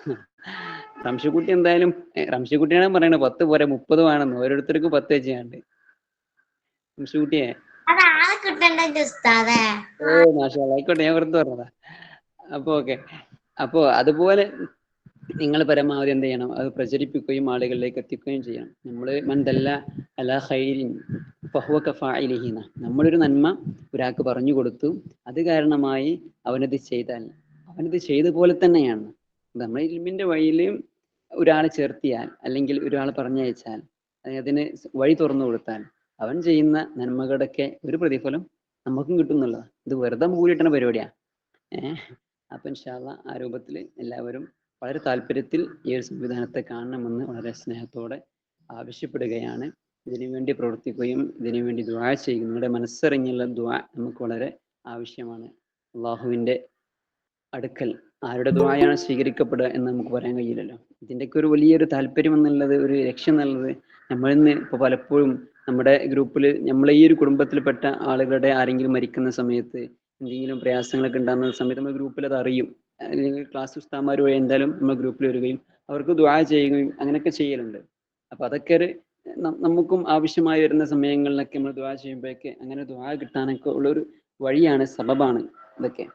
Speaker 1: റംഷിക്കുട്ടി എന്തായാലും റംഷിക്കുട്ടിയാണ് പറയണത് 10 പോരെ 30 വേണമെന്ന്. ഓരോരുത്തർക്ക് 10 വെച്ചാണ്ട്. റംഷിക്കുട്ടിയെ ഓ മാഷാ അല്ലാ ആയിക്കോട്ടെ, ഞാൻ വെറുതെ പറഞ്ഞതാ. അപ്പൊ ഓക്കെ. അപ്പോ അതുപോലെ നിങ്ങൾ പരമാവധി എന്ത് ചെയ്യണം? അത് പ്രചരിപ്പിക്കുകയും ആളുകളിലേക്ക് എത്തിക്കുകയും ചെയ്യണം. നമ്മൾ മൻദല്ല അലാ ഖൈരിൻ ഫഹുവ കഫാഇലിഹിന. നമ്മളൊരു നന്മ ഒരാൾക്ക് പറഞ്ഞു കൊടുത്തു, അത് കാരണമായി അവനത് ചെയ്താൽ അവനത് ചെയ്ത പോലെ തന്നെയാണ്. നമ്മൾ ഇൽമിന്റെ വഴിയിൽ ഒരാളെ ചേർത്തിയാൽ അല്ലെങ്കിൽ ഒരാളെ പറഞ്ഞയച്ചാൽ അതിന് വഴി തുറന്നു കൊടുത്താൽ അവൻ ചെയ്യുന്ന നന്മകളുടെയൊക്കെ ഒരു പ്രതിഫലം നമുക്കും കിട്ടുന്നുള്ളതാണ്. ഇത് വെറുതെ മൂടിയിട്ടണ പരിപാടിയാണ്. അപ്പൊ ഇൻഷാ അല്ലാഹ് ആ രൂപത്തിൽ എല്ലാവരും വളരെ താല്പര്യത്തിൽ ഈ ഒരു സംവിധാനത്തെ കാണണമെന്ന് വളരെ സ്നേഹത്തോടെ ആവശ്യപ്പെടുകയാണ്. ഇതിനുവേണ്ടി പ്രവർത്തിക്കുകയും ഇതിനുവേണ്ടി ദുആ ചെയ്യുകയും നിങ്ങളുടെ മനസ്സറിഞ്ഞുള്ള ദുആ നമുക്ക് വളരെ ആവശ്യമാണ്. അള്ളാഹുവിൻ്റെ അടുക്കൽ ആരുടെ ദുആയാണ് സ്വീകരിക്കപ്പെടുക എന്ന് നമുക്ക് പറയാൻ കഴിയില്ലല്ലോ. ഇതിൻ്റെയൊക്കെ ഒരു വലിയൊരു താല്പര്യം എന്നുള്ളത്, ഒരു ലക്ഷ്യം എന്നുള്ളത്, നമ്മളിന്ന് ഇപ്പോൾ പലപ്പോഴും നമ്മുടെ ഗ്രൂപ്പിൽ നമ്മളെ ഈ ഒരു കുടുംബത്തിൽപ്പെട്ട ആളുകളുടെ ആരെങ്കിലും മരിക്കുന്ന സമയത്ത് എന്തെങ്കിലും പ്രയാസങ്ങളൊക്കെ ഉണ്ടാകുന്ന സമയത്ത് നമ്മൾ ഗ്രൂപ്പിൽ അത് അറിയും. അല്ലെങ്കിൽ ക്ലാസ് ഉസ്താദ്മാർ വഴി എന്തായാലും നമ്മൾ ഗ്രൂപ്പിൽ വരികയും അവർക്ക് ദുആ ചെയ്യുകയും അങ്ങനെയൊക്കെ ചെയ്യലുണ്ട്. അപ്പൊ അതൊക്കെ ഒരു നമുക്കും ആവശ്യമായി വരുന്ന സമയങ്ങളിലൊക്കെ നമ്മൾ ദുആ ചെയ്യുമ്പോഴൊക്കെ അങ്ങനെ ദുആ കിട്ടാനൊക്കെ ഉള്ളൊരു വഴിയാണ്, സബബാണ് ഇതൊക്കെ.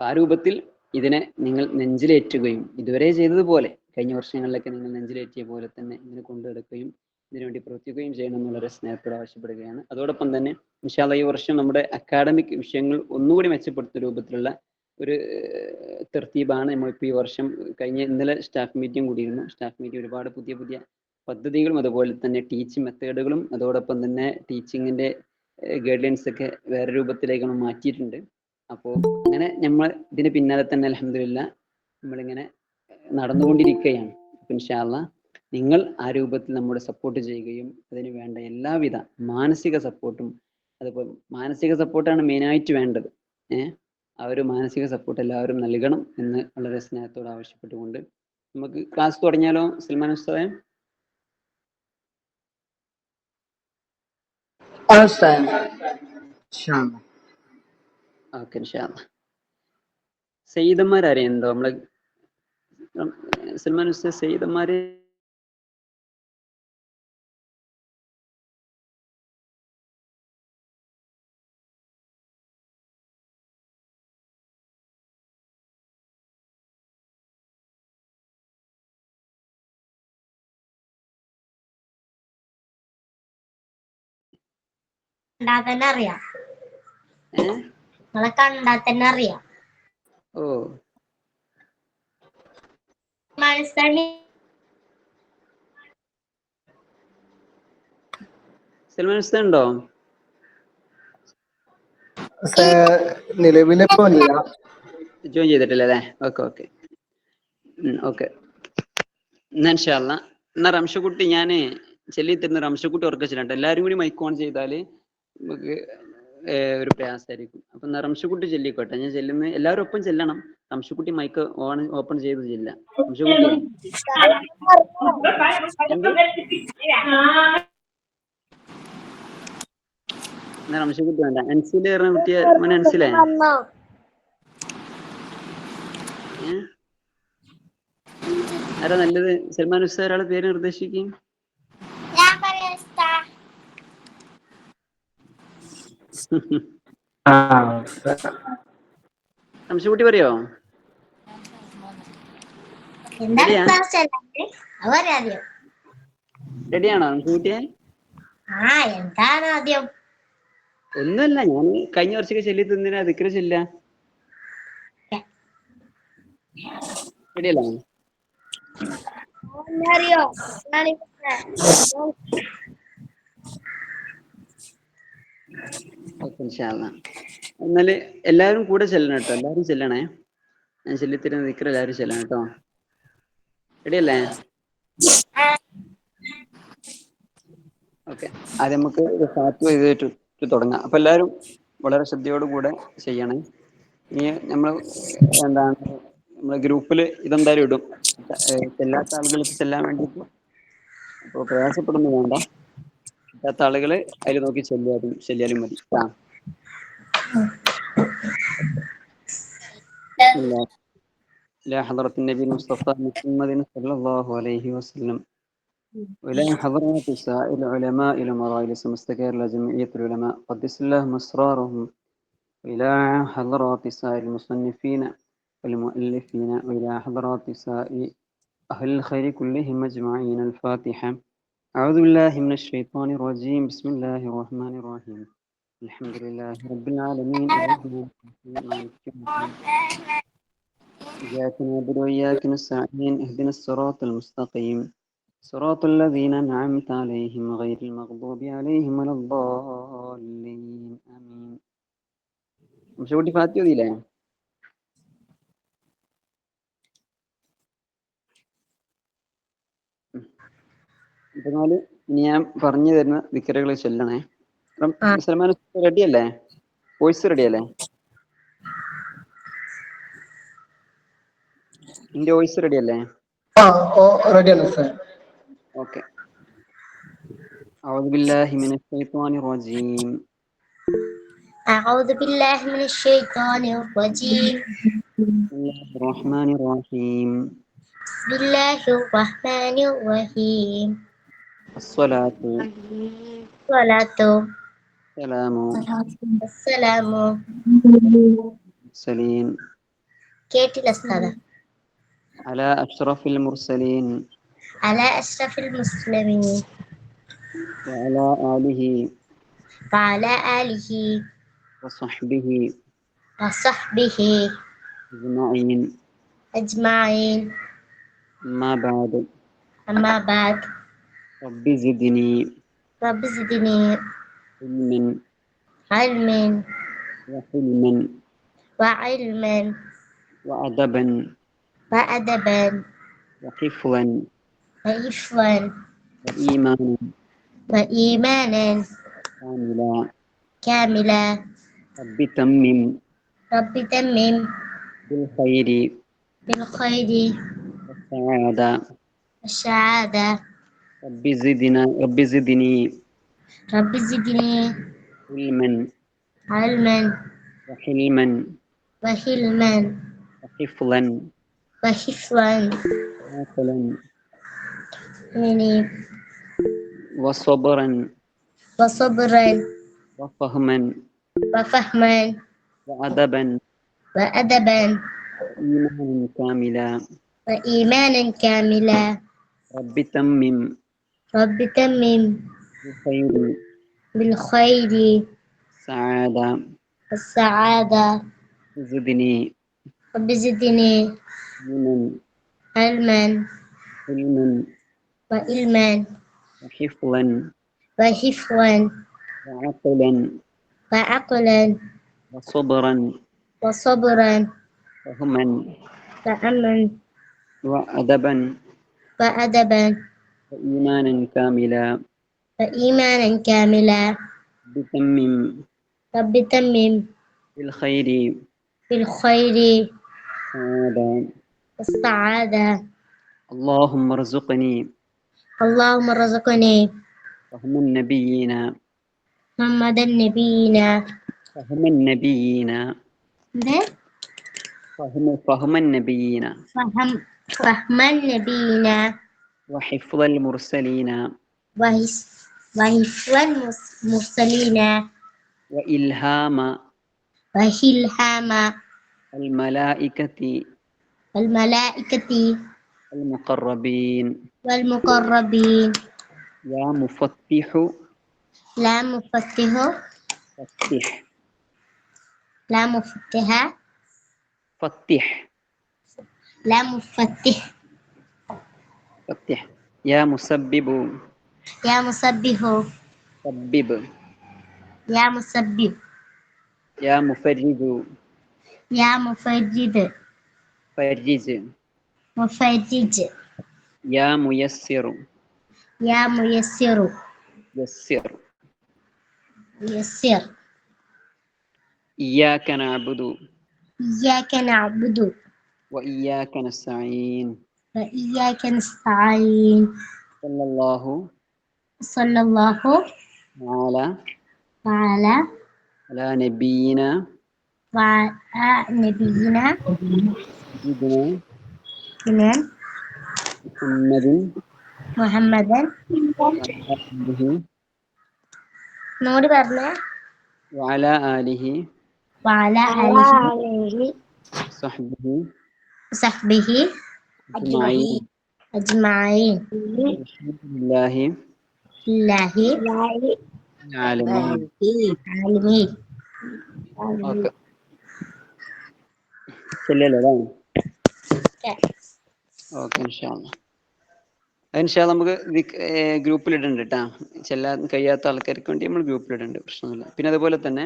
Speaker 1: ആ രൂപത്തിൽ ഇതിനെ നിങ്ങൾ നെഞ്ചിലേറ്റുകയും ഇതുവരെ ചെയ്തതുപോലെ കഴിഞ്ഞ വർഷങ്ങളിലൊക്കെ നിങ്ങൾ നെഞ്ചിലേറ്റിയ പോലെ തന്നെ ഇതിനെ കൊണ്ടുനടക്കുകയും ഇതിനുവേണ്ടി പ്രവർത്തിക്കുകയും ചെയ്യണമെന്ന് വളരെ സ്നേഹത്തോടെ ആവശ്യപ്പെടുകയാണ്. അതോടൊപ്പം തന്നെ ഇൻഷാ അല്ലാഹ് ഈ വർഷം നമ്മുടെ അക്കാഡമിക് വിഷയങ്ങൾ ഒന്നുകൂടി മെച്ചപ്പെടുത്തുന്ന രൂപത്തിലുള്ള ഒരു തർത്തീബാണ് നമ്മളിപ്പോൾ ഈ വർഷം. ഇന്നലെ സ്റ്റാഫ് മീറ്റിംഗ് കൂടിയിരുന്നു. സ്റ്റാഫ് മീറ്റിംഗ് ഒരുപാട് പുതിയ പുതിയ പദ്ധതികളും അതുപോലെ തന്നെ ടീച്ചിങ് മെത്തേഡുകളും അതോടൊപ്പം തന്നെ ടീച്ചിങ്ങിൻ്റെ ഗൈഡ് ലൈൻസ് ഒക്കെ വേറെ രൂപത്തിലേക്ക് നമ്മൾ മാറ്റിയിട്ടുണ്ട്. അപ്പോൾ അങ്ങനെ നമ്മൾ ഇതിന് പിന്നാലെ തന്നെ അൽഹംദുലില്ലാഹ് നമ്മളിങ്ങനെ നടന്നുകൊണ്ടിരിക്കുകയാണ്. ഇൻഷാ അല്ലാഹ് നിങ്ങൾ ആ രൂപത്തിൽ നമ്മോട് സപ്പോർട്ട് ചെയ്യുകയും അതിന് വേണ്ട എല്ലാവിധ മാനസിക സപ്പോർട്ടും, അതുപോലെ മാനസിക സപ്പോർട്ടാണ് മെയിനായിട്ട് വേണ്ടത്. ആ ഒരു മാനസിക സപ്പോർട്ട് എല്ലാവരും നൽകണം എന്ന് വളരെ സ്നേഹത്തോട് ആവശ്യപ്പെട്ടുകൊണ്ട് നമുക്ക് ക്ലാസ് തുടങ്ങിയാലോ സൽമാൻ ഉസ്താദേ? ഓക്കെ ഇൻഷാ അല്ലാഹ്. സയ്യിദന്മാരാരെയുണ്ടോ നമ്മളെ സൽമാൻ ഉസ്താദ്? സയ്യിദന്മാര്
Speaker 2: അറിയാം. നിങ്ങളെ കണ്ടാൽ തന്നെ അറിയാം.
Speaker 1: ഓ സൽമാൻ ഉസ്താദ് ഉണ്ടോ?
Speaker 3: നിലവിലിപ്പോ
Speaker 1: ജോയിൻ ചെയ്തിട്ടില്ല അല്ലേ? Okay okay okay. എന്നാ ഇൻഷാ അല്ലാഹ് എന്നാ റംഷക്കുട്ടി ഞാൻ ചെല്ലിത്തരുന്ന റംഷക്കുട്ടി ഉറക്കെ ചെല്ലട്ടെ. എല്ലാവരും കൂടി മൈക്ക് ഓൺ ചെയ്താൽ നമുക്ക് ഒരു പ്രയാസമായിരിക്കും. അപ്പൊ എന്നാ റംഷക്കുട്ടി ചെല്ലിക്കോട്ടെ. ഞാൻ ചെല്ലുന്ന എല്ലാവരും ഒപ്പം ചെല്ലണം. റംഷക്കുട്ടി മൈക്ക് ഓപ്പൺ ചെയ്ത് ചെല്ല. റംഷക്കുട്ടിയെ എന്നാ റംഷക്കുട്ടി വേണ്ട. അൻസിലെ പറഞ്ഞ കുട്ടിയെ മോനെ അൻസിലേ ആരാ നല്ലത്? സൽമാൻ ഉസ്താദ് ഒരാളെ പേര് നിർദ്ദേശിക്കും. റംഷക്കുട്ടി പറയോ? റെഡിയാണോ റംഷക്കുട്ടിയെ?
Speaker 2: എന്താണ് ആദ്യം?
Speaker 1: ഒന്നുമല്ല, ഞാൻ കഴിഞ്ഞ വർഷമൊക്കെ ചെല്ലി തിന്നിനാ ദിക്റ് ചെല്ല. റെഡിയല്ലേ?
Speaker 2: അറിയോ?
Speaker 1: എന്നാല് എല്ലാവരും കൂടെ ചെല്ലണം കേട്ടോ. എല്ലാവരും ചെല്ലണേ. ഞാൻ ചെല്ലിത്തരുന്ന ദിക്റ് എല്ലാവരും ചെല്ലണം കേട്ടോ. റെഡിയല്ലേ? ഓക്കെ. ആദ്യം നമുക്ക് ഫാത്തിഹ ചെയ്തിട്ട് തുടങ്ങാം. അപ്പൊ എല്ലാവരും വളരെ ശ്രദ്ധയോടുകൂടെ ചെയ്യണേ. ഇനി നമ്മള് നമ്മളെ ഗ്രൂപ്പിൽ ഇതെന്തായാലും ഇടും. ചെല്ലാത്ത ആളുകൾക്ക് ചെല്ലാൻ വേണ്ടിയിട്ട് അപ്പോൾ പ്രയാസപ്പെടുന്നു വേണ്ട. പറ്റാത്ത ആളുകള് അതിൽ നോക്കി ചെല്ലിയാലും മതി. إلى حضرة النبي المصطفى محمد صلى الله عليه وسلم وإلى حضرات سائر العلماء الأمراء لسمستقر لجمعية العلماء قدس اللهم أسرارهم وإلى حضرات سائر المصنفين والمؤلفين وإلى حضرات سائر أهل الخير كلهم أجمعين. الفاتحة. أعوذ بالله من الشيطان الرجيم. بسم الله الرحمن الرحيم. الحمد لله رب العالمين الرحمن الرحيم مالك يوم الدين إياك نعبد وإياك نستعين اهدنا الصراط المستقيم صراط الذين أنعمت عليهم غير المغضوب عليهم ولا الضالين آمين. مشهور فاتيو دي لا എന്നാൽ ഇനി ഞാൻ പറഞ്ഞു തരുന്ന ദിക്റുകൾ ചൊല്ലണേ. സൽമാൻ റെഡി അല്ലേ? വോയിസ് റെഡി അല്ലേ? എന്റെ വോയിസ് റെഡി അല്ലേ? ഓക്കെ. أعوذ بالله من الشيطان الرجيم.
Speaker 2: أعوذ بالله من الشيطان الرجيم.
Speaker 1: بسم الله الرحمن الرحيم.
Speaker 2: بسم الله الرحمن الرحيم.
Speaker 1: الصلاة
Speaker 2: السلام
Speaker 1: المرسلين
Speaker 2: കേട്ടില്ല ഉസ്താദ്.
Speaker 1: على أشرف المرسلين
Speaker 2: على أشرف المسلمين
Speaker 1: وعلى آله
Speaker 2: وعلى آله
Speaker 1: وصحبه
Speaker 2: أجمعين.
Speaker 1: أما بعد. رب زدني
Speaker 2: علما
Speaker 1: وحلما وأدبا وحفظا
Speaker 2: وإيمانا كاملا.
Speaker 1: رب تمم بالخير
Speaker 2: والسعادة.
Speaker 1: رب زدني
Speaker 2: علما
Speaker 1: وحلما وحفظا وعقلا وصبرا وفهما وأدبا
Speaker 2: وإيمانا كاملا.
Speaker 1: رب تمم
Speaker 2: بالخير والسعادة. رب زدني علما وعلما
Speaker 1: وحفظا
Speaker 2: وعقلا
Speaker 1: وصبرا فهما وأدبا وإيمانا كاملا.
Speaker 2: رب تمم
Speaker 1: بالخير
Speaker 2: والسعادة.
Speaker 1: اللهم ارزقني فهم النبيين
Speaker 2: محمد النبيين فهم النبيين
Speaker 1: وحفظ المرسلين وإلهام الملائكة المقربين. يا مفتح فتح. يا مسبب سبب. يا مفرج فرج. يا ميسر يسر. إياك نعبد وإياك نستعين സല്ലല്ലാഹു
Speaker 2: സല്ലല്ലാഹു
Speaker 1: അല
Speaker 2: തആല
Speaker 1: അലാ നബീന
Speaker 2: വഅല നബിയിന
Speaker 1: ഇതിന
Speaker 2: പിന്നെ
Speaker 1: മുഹമ്മദിൻ
Speaker 2: മുഹമ്മദൻ
Speaker 1: വഅലിഹി
Speaker 2: നോട് പറഞ്ഞേ
Speaker 1: വഅലാ ആലിഹി
Speaker 2: വഅല ആലിഹി
Speaker 1: സഹ്ബിഹി
Speaker 2: സഹ്ബിഹി
Speaker 1: അജ്മഈൻ
Speaker 2: അജ്മഈൻ
Speaker 1: ബില്ലാഹി
Speaker 2: ഇല്ലാഹി
Speaker 1: ആലമീൻ.
Speaker 2: ആലിമീൻ.
Speaker 1: ഓക്കെ ശരിയല്ലേ അതാണ്? ഓക്കെ ഇൻഷാ അല്ലാഹ് നമുക്ക് ഗ്രൂപ്പിൽ ഇടുന്നുണ്ട് കേട്ടാ. ചെല്ലാൻ കഴിയാത്ത ആൾക്കാർക്ക് വേണ്ടി നമ്മൾ ഗ്രൂപ്പിൽ ഇടുന്നുണ്ട്, പ്രശ്നമൊന്നുമില്ല. പിന്നെ അതുപോലെ തന്നെ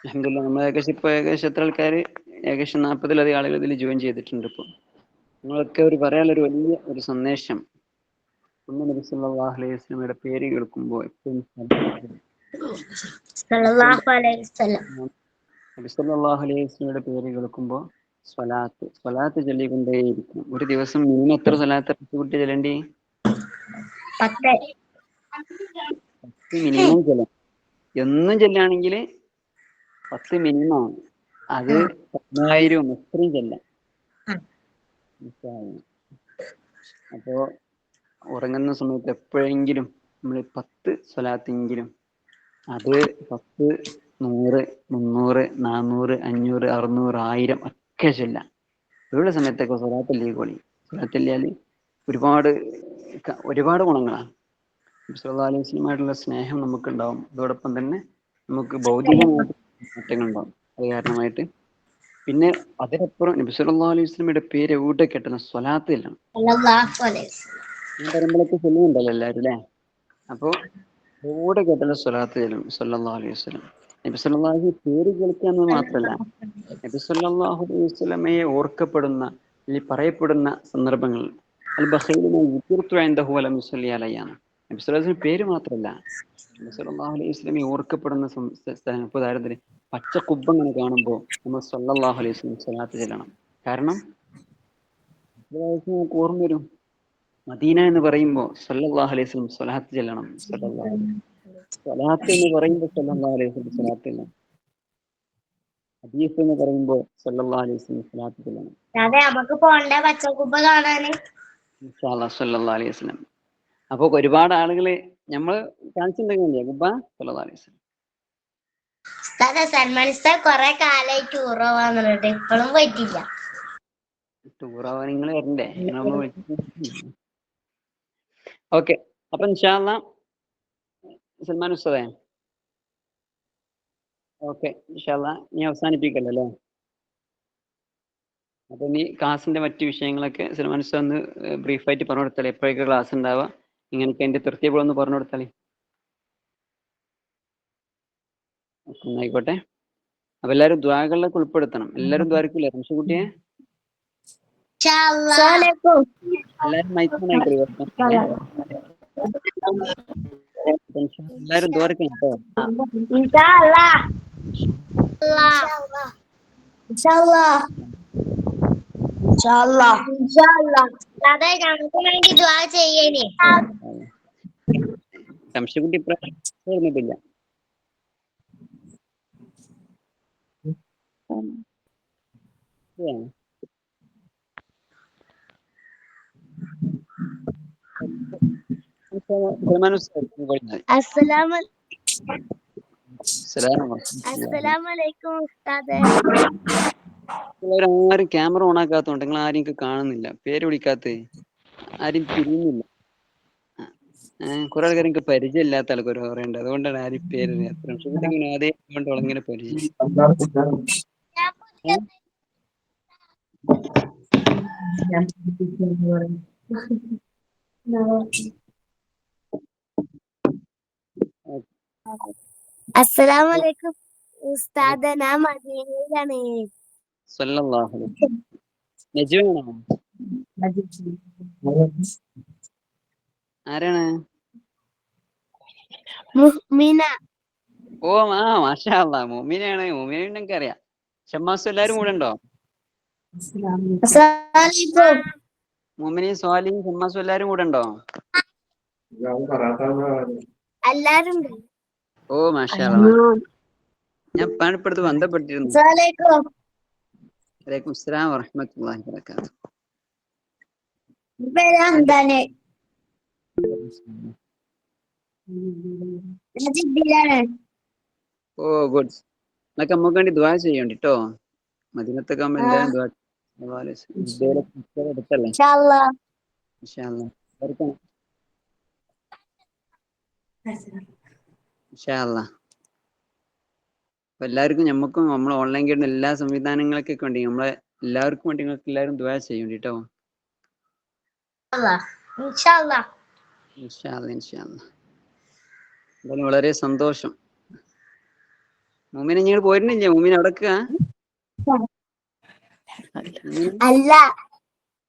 Speaker 1: അൽഹംദുലില്ലാഹ് നമ്മൾ ഏകദേശം എത്ര ആൾക്കാർ, ഏകദേശം 40-ലധികം ആളുകൾ ഇതിൽ ജോയിൻ ചെയ്തിട്ടുണ്ട്. ഇപ്പോൾ നിങ്ങളൊക്കെ പറയാനുള്ളൊരു വലിയ ഒരു സന്ദേശം, ഒന്ന് നബി സല്ലല്ലാഹു അലൈഹി വസല്ലമയുടെ പേര് കേൾക്കുമ്പോൾ എപ്പോഴും
Speaker 2: സല്ലല്ലാഹു അലൈഹി വസല്ലം
Speaker 1: നബി സല്ലല്ലാഹു അലൈഹി വസല്ലമയുടെ പേര് കേൾക്കുമ്പോൾ സ്വലാത്ത് ചൊല്ലിക്കൊണ്ടേയിരിക്കും. ഒരു ദിവസം മിനിമം എത്ര സ്വലാത്ത് കുട്ടി ചൊല്ലേണ്ടി?
Speaker 2: 10
Speaker 1: മിനിമം ചൊല്ലാം. എന്നും ചൊല്ലുകയാണെങ്കിൽ 10 മിനിമം, അത് 10,000 എത്രയും ചെല്ലാം. അപ്പോ ഉറങ്ങുന്ന സമയത്ത് എപ്പോഴെങ്കിലും നമ്മൾ 10 സ്വലാത്തെങ്കിലും, അത് 10, 100, 300, 400, 500, 600, 1000 ഒക്കെ ചൊല്ലാം. ഒഴിവുള്ള സമയത്തൊക്കെ സ്വലാത്തല്ലിക്കോളി. സ്വലാത്തല്ലിയാൽ ഒരുപാട് ഗുണങ്ങളാണ്. നബി സല്ലല്ലാഹു അലൈഹി വസല്ലമയോടുള്ള സ്നേഹം നമുക്കുണ്ടാവും. അതോടൊപ്പം തന്നെ നമുക്ക് ഭൗതികമായിട്ട് മാറ്റങ്ങൾ ഉണ്ടാവും അത് കാരണമായിട്ട്. പിന്നെ അതിനപ്പുറം നബി സല്ലല്ലാഹു അലൈഹി വസല്ലമയുടെ പേര് എവിടെ കേട്ടണം? സ്വലാത്ത് ചെല്ലണം.
Speaker 2: സല്ലല്ലാഹു അലൈഹി വസല്ലം.
Speaker 1: ഞാൻ പറയുമ്പോഴൊക്കെ ചൊല്ലുന്നുണ്ടല്ലോ എല്ലാവരും അല്ലേ? അപ്പോൾ എവിടെ കേട്ടാലും സ്വലാത്ത് ചെല്ലും സല്ലല്ലാഹു അലൈഹി വസല്ലം. നബി സല്ലല്ലാഹു അലൈഹി വസല്ലം പേര് കേൾക്കുക എന്നത് മാത്രമല്ല, നബി സല്ലല്ലാഹു അലൈഹി വസല്ലമയെ ഓർക്കപ്പെടുന്ന അല്ലെങ്കിൽ പറയപ്പെടുന്ന സന്ദർഭങ്ങൾ അൽ ബഖീലു മാ യുകിർതു ഇൻദഹു വലം യുസല്ലി അലയ്യാണ്. നബി സല്ലല്ലാഹു അലൈഹി വസല്ലം പേര് മാത്രമല്ല, നബി സല്ലല്ലാഹു അലൈഹി വസല്ലമയെ ഓർക്കപ്പെടുന്ന സ്ഥലം. ഇപ്പോൾ ഉദാഹരണത്തിന് പച്ച കുബ്ബ ഇങ്ങനെ കാണുമ്പോൾ നമ്മൾ സല്ലല്ലാഹു അലൈഹി വസല്ലം സ്വലാത്ത് ചെല്ലണം. കാരണം നമുക്ക് ഓർമ്മ വരും, മദീന എന്ന് പറയുമ്പോൾ സല്ലല്ലാഹു അലൈഹി വസല്ലം സ്വലാത്ത് ചെല്ലണം. സ്വലാത്ത് എന്ന് പറയുമ്പോൾ സല്ലല്ലാഹു അലൈഹി വസല്ലം സ്വലാത്ത് ചെല്ലണം. ഹദീസ് എന്ന് പറയുമ്പോൾ സല്ലല്ലാഹു അലൈഹി വസല്ലം സ്വലാത്ത് ചെല്ലണം.
Speaker 2: അതെ, നമുക്ക് പോണ്ടേ പച്ചക്കുപ്പ കാണാന്.
Speaker 1: ഇൻഷാ അല്ലാഹ് സല്ലല്ലാഹു അലൈഹി വസല്ലം. അപ്പോൾ ഒരുപാട് ആളുകൾ നമ്മൾ കാണിച്ചിട്ടുണ്ടെങ്കിലേ കുബ്ബ സല്ലല്ലാഹു അലൈഹി വസല്ലം.
Speaker 2: സൽമാൻ ഉസ്താദ് കൊറേ കാലായി ടൂർ പോവാൻ പറഞ്ഞിട്ട് ഇപ്പോഴും പോയിട്ടില്ല.
Speaker 1: ടൂർ ആവാൻ നിങ്ങൾ വരണ്ടേ? ഓക്കെ, അപ്പൊ ഇൻഷാ അല്ലാഹ് സൽമാൻ ഉസ്താദേ, ഓക്കെ ഇൻഷാ അല്ലാഹ് ഇനി അവസാനിപ്പിക്കല്ലോ അല്ലേ? അപ്പൊ ഇനി ക്ലാസിന്റെ മറ്റു വിഷയങ്ങളൊക്കെ സൽമാൻ ഉസ്താദ് ഒന്ന് ബ്രീഫായിട്ട് പറഞ്ഞു കൊടുത്താലേ, എപ്പോഴൊക്കെ ക്ലാസ് ഉണ്ടാവുക, ഇങ്ങനെയൊക്കെ അതിന്റെ തൃപ്തിയൊന്ന് പറഞ്ഞു കൊടുത്താലേ. ആയിക്കോട്ടെ. അപ്പൊ എല്ലാവരും ദ്വാകളിലൊക്കെ ഉൾപ്പെടുത്തണം. എല്ലാവരും ദ്വാരക്കില്ലേ കുട്ടിയെ? എല്ലാവരും മൈക്രോണായിക്കോളൂ. എല്ലാവരും ദ്വാരക്കണം കേട്ടോ.
Speaker 2: അതെ, ഞങ്ങൾക്ക് വേണ്ടി ദ്വാ ചെയ്യണേ.
Speaker 1: ശംസുകുട്ടി പറഞ്ഞിട്ടില്ല.
Speaker 2: അസ്സലാമലൈക്കും ഉസ്താദേ.
Speaker 1: ആരും ക്യാമറ ഓൺ ആക്കാത്തോണ്ട് നിങ്ങൾ ആരും കാണുന്നില്ല. പേര് വിളിക്കാത്ത ആരും തിരിയുന്നില്ല. കുറെ ആൾക്കാർ എനിക്ക് പരിചയമില്ലാത്ത ആൾക്കാർ പറയുന്നുണ്ട്. അതുകൊണ്ടാണ് ആരും പേര് അതേ കൊണ്ട് ഇങ്ങനെ പരിചയം.
Speaker 2: അസ്സലാമലൈക്കും ഉസ്താദ്, ഞാൻ മദീനയിലാണ്.
Speaker 1: സല്ലല്ലാഹു അലൈഹി വസല്ലം. നജ്മയാണോ? ആരാണ്?
Speaker 2: മുഹ്മിന.
Speaker 1: ഓ മാഷാ അല്ലാഹ്, മുഅ്മിനാണ്. മുഅ്മിനെ എനിക്ക് അറിയാം. ഷമ്മാസ് എല്ലാവരും കൂടെ ഉണ്ടോ? മുഅ്മിനീൻ സ്വാലിഹീൻ ഷമ്മാസും എല്ലാവരും കൂടെ ഉണ്ടോ?
Speaker 2: എല്ലാരും
Speaker 1: ഓ മാഷാ അല്ലാ. ഞാൻ ഇപ്പടുത്ത് ബന്ധപ്പെട്ടിരുന്നു. വലൈക്കും അസ്സലാം വറഹ്മത്തുള്ളാഹി വബറകാതുഹു.
Speaker 2: എന്താണ്
Speaker 1: ഓ ഗുഡ്. എന്നൊക്കെ നമുക്ക് വേണ്ടി ദുആ ചെയ്യണ്ടിട്ടോ. മദീനത്തൊക്കെ ആകുമ്പോൾ എന്തായാലും ദുആ എടുത്തല്ലേ ഇൻഷാ അല്ലാ. ഇൻഷാ അല്ലാ. അപ്പൊ എല്ലാവർക്കും ഞമ്മക്കും നമ്മൾ ഓൺലൈൻ കേട്ടുന്ന എല്ലാ സംവിധാനങ്ങൾക്കൊക്കെ വേണ്ടി നമ്മളെ എല്ലാവർക്കും വേണ്ടി നിങ്ങൾക്ക് എല്ലാവരും ദുആ ചെയ്യണ്ടിട്ടോ. ഇൻഷാ അല്ലാ. എന്തായാലും വളരെ സന്തോഷം. മൂമിന ഇങ്ങോട്ട് പോരുന്നില്ലേ? മൂമിന എവിടക്കാ?
Speaker 2: അല്ല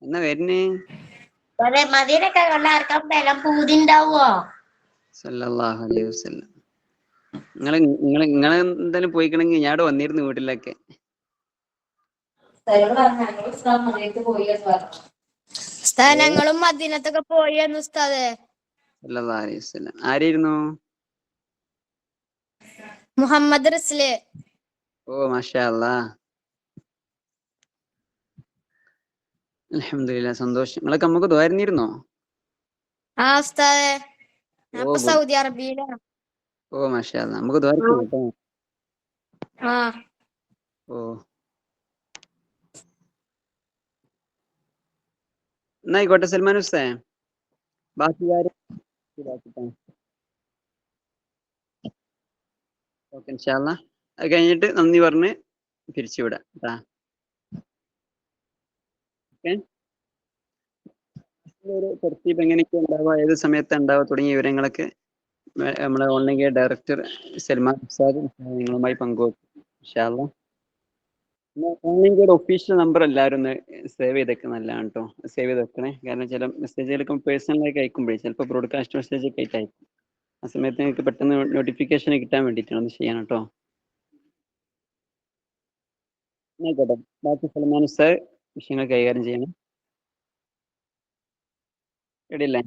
Speaker 1: എന്നാ വരുന്നേ?
Speaker 2: മദീനൊക്കെ കണ്ടാർക്കാൻ ബലം പൂതിണ്ടാവോ?
Speaker 1: സല്ലല്ലാഹു അലൈഹി വസല്ലം. നിങ്ങളെ എന്തായാലും പോയിക്കണമെങ്കിൽ ഞാൻ വന്നിരുന്നു വീട്ടിലൊക്കെ.
Speaker 2: ഞങ്ങളും മദീനത്തൊക്കെ പോയി ഉസ്താദേ.
Speaker 1: സല്ലല്ലാഹു അലൈഹി വസല്ലം. ആരായിരുന്നു?
Speaker 2: മുഹമ്മദ് റസ്ല്.
Speaker 1: ഓ മാഷാ അല്ലാ. അൽഹംദുലില്ലാഹ്. സന്തോഷം. നിങ്ങളൊക്കെ നമുക്ക് ദ്വാരുന്നിരുന്നോ?
Speaker 2: ആ ഉസ്താദേ, ഞാൻ സൗദി അറേബ്യയിലാണ്.
Speaker 1: ഓ മാഷാ അല്ലാ. നമുക്ക് ദ്വാരക്കാം കേട്ടോ. ഓ എന്നായിക്കോട്ടെ സൽമാൻ ഉസ്താദേ. ബാക്കി കാര്യം ഓക്കെ ഇൻഷാ അല്ലാ. അത് കഴിഞ്ഞിട്ട് നന്ദി പറഞ്ഞ് പിരിച്ചുവിടാം കേട്ടാ. ഓക്കെ. ഒരു തർത്തീബ് എങ്ങനെയൊക്കെ ഉണ്ടാവുക, ഏത് സമയത്ത് ഉണ്ടാവുക തുടങ്ങിയ വിവരങ്ങളൊക്കെ നമ്മളെ ഓൺലൈൻ ഡയറക്ടർ സൽമാൻ ഉസ്താദ് നിങ്ങളുമായി പങ്കുവെക്കും ഇൻഷാ അല്ലാ. ഓൺലൈൻ ഒഫീഷ്യൽ നമ്പർ എല്ലാവരും ഒന്ന് സേവ് ചെയ്തേക്ക് നല്ലതാണ് കേട്ടോ. സേവ് ചെയ്ത് വെക്കണേ. കാരണം ചില മെസ്സേജുകൾക്ക് പേഴ്സണലായി അയക്കുമ്പോഴേ ചിലപ്പോൾ ബ്രോഡ്കാസ്റ്റ് മെസ്സേജ് ഒക്കെ ആയിട്ട് അയക്കും. ആ സമയത്ത് നിങ്ങൾക്ക് പെട്ടെന്ന് നോട്ടിഫിക്കേഷൻ കിട്ടാൻ വേണ്ടിയിട്ടാണ് ഒന്ന് ചെയ്യണം കേട്ടോ. ആയിക്കോട്ടെ. ബാക്കി സൽമാൻ ഉസ്താദ് വിഷയങ്ങൾ കൈകാര്യം ചെയ്യണം. റെഡിയല്ലേ?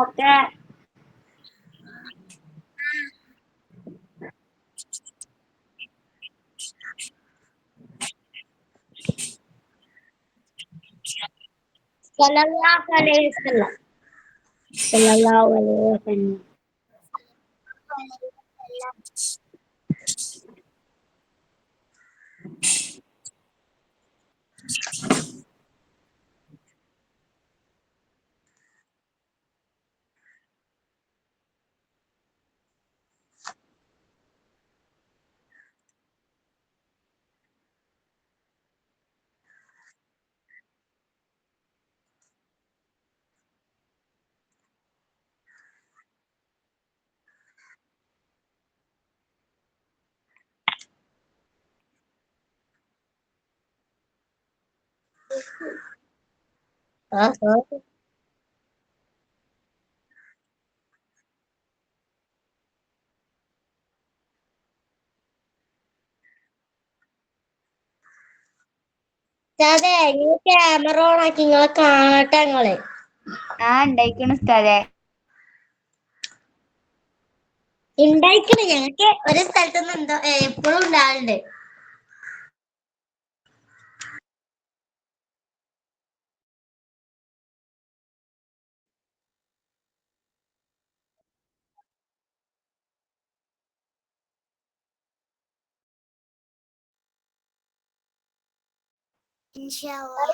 Speaker 2: ഓക്കെ. സല്ലല്ലാഹു അലൈഹി വസല്ലം. സല്ലല്ലാഹു അലൈഹി വസല്ലം. അതെ, ക്യാമറ ഓൺ ആക്കി നിങ്ങളെ കാണട്ടെ. നിങ്ങള്
Speaker 3: ഉണ്ടായിക്കണ് ഉസ്താദേ.
Speaker 2: ഉണ്ടായിക്കണ്. ഞങ്ങൾക്ക് ഒരു സ്ഥലത്തുനിന്ന് എന്തോ എപ്പോഴും ഉണ്ടാവലുണ്ട്. ഇൻഷാല്ലാ.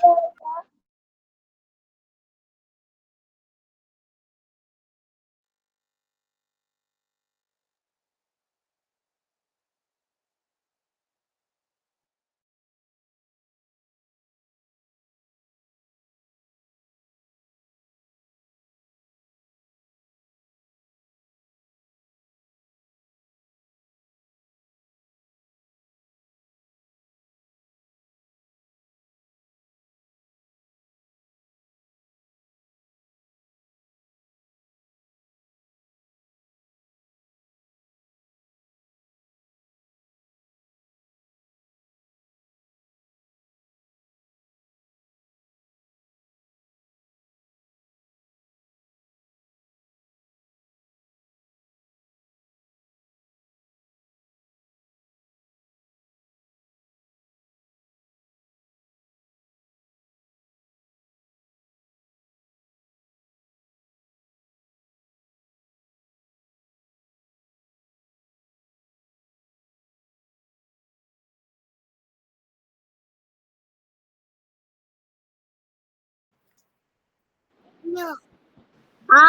Speaker 2: ആ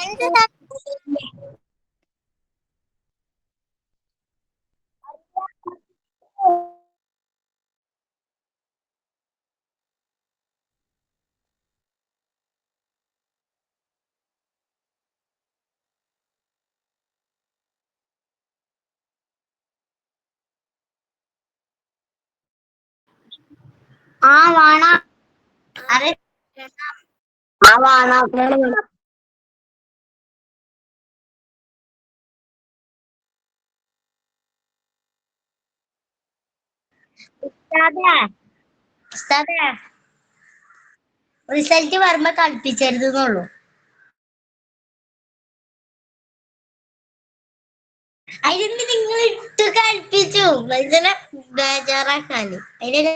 Speaker 2: എന്ത് ആ വേണം. അത് ആ വേണം. ഉസ്താദേ, ഉസ്താദേ, റിസൾട്ട് വരുമ്പോ കളിപ്പിച്ചരുതെന്നുള്ളൂ. അതിന് നിങ്ങൾ ഇട്ട് കളിപ്പിച്ചു ഇതിനെ ബേജാറാക്കാന് അതിന്.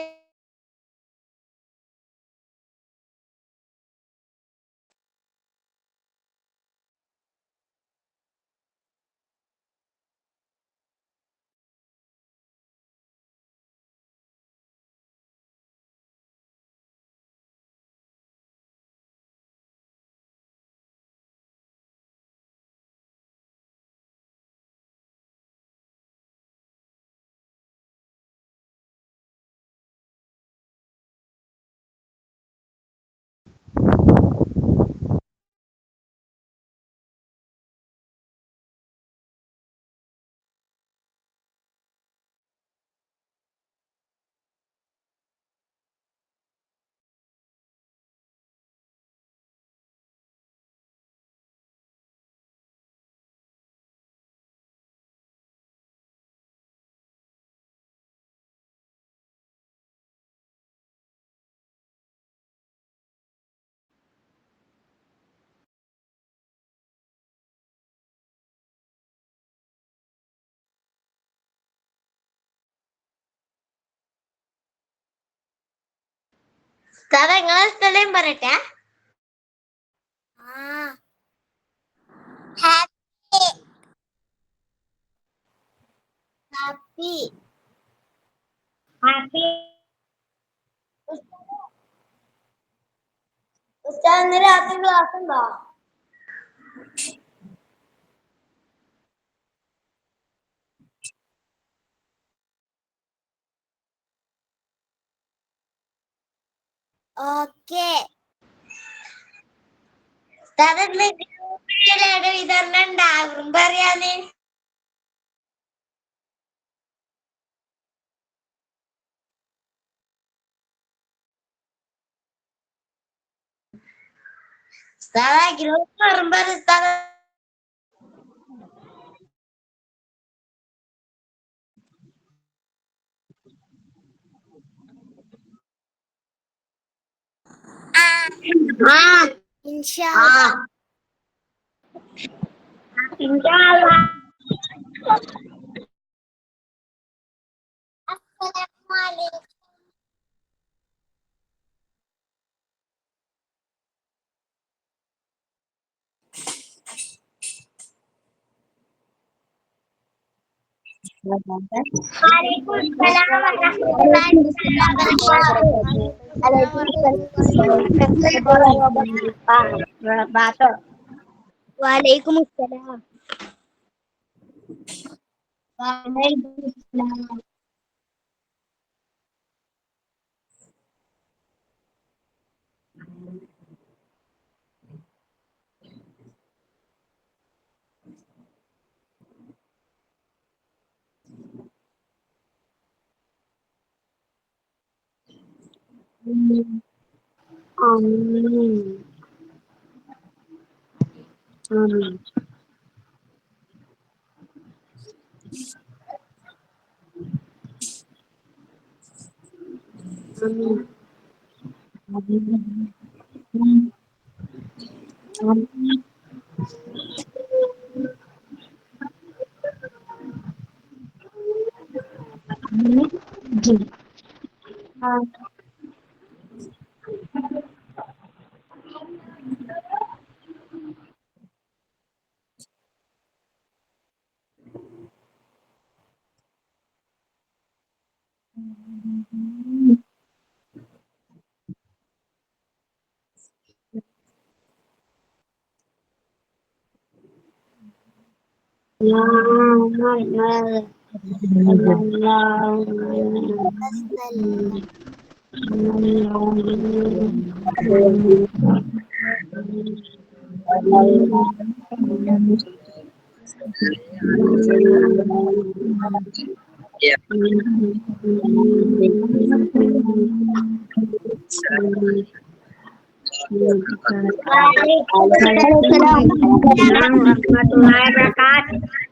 Speaker 2: ഉസ്താദ് നിങ്ങളെ സ്ഥലം പറയട്ടെ. Happy happy happy. ഉസ്താദ് ഇന്ന് രാത്രി ക്ലാസ് ഉണ്ടോ? ഓക്കെ. ഉസ്താദ് ഇന്ന് ഗ്രൂപ്പിൽ വിതരണം ഉണ്ടാകും പറയാന്. ഉസ്താദ് ഗ്രൂപ്പ് വരുമ്പോ ഉസ്താദ് ആ ഇൻഷാല്ലാ. ഇൻഷാല്ലാ. അസ്സലാമു അലൈക്കും. Waalaikumsalam warahmatullahi wabarakatuh. Waalaikumsalam. Waalaikumsalam. Amin. Amin. Amin. Amin. Amin. Waalaikumsalam warahmatullahi wabarakatuh.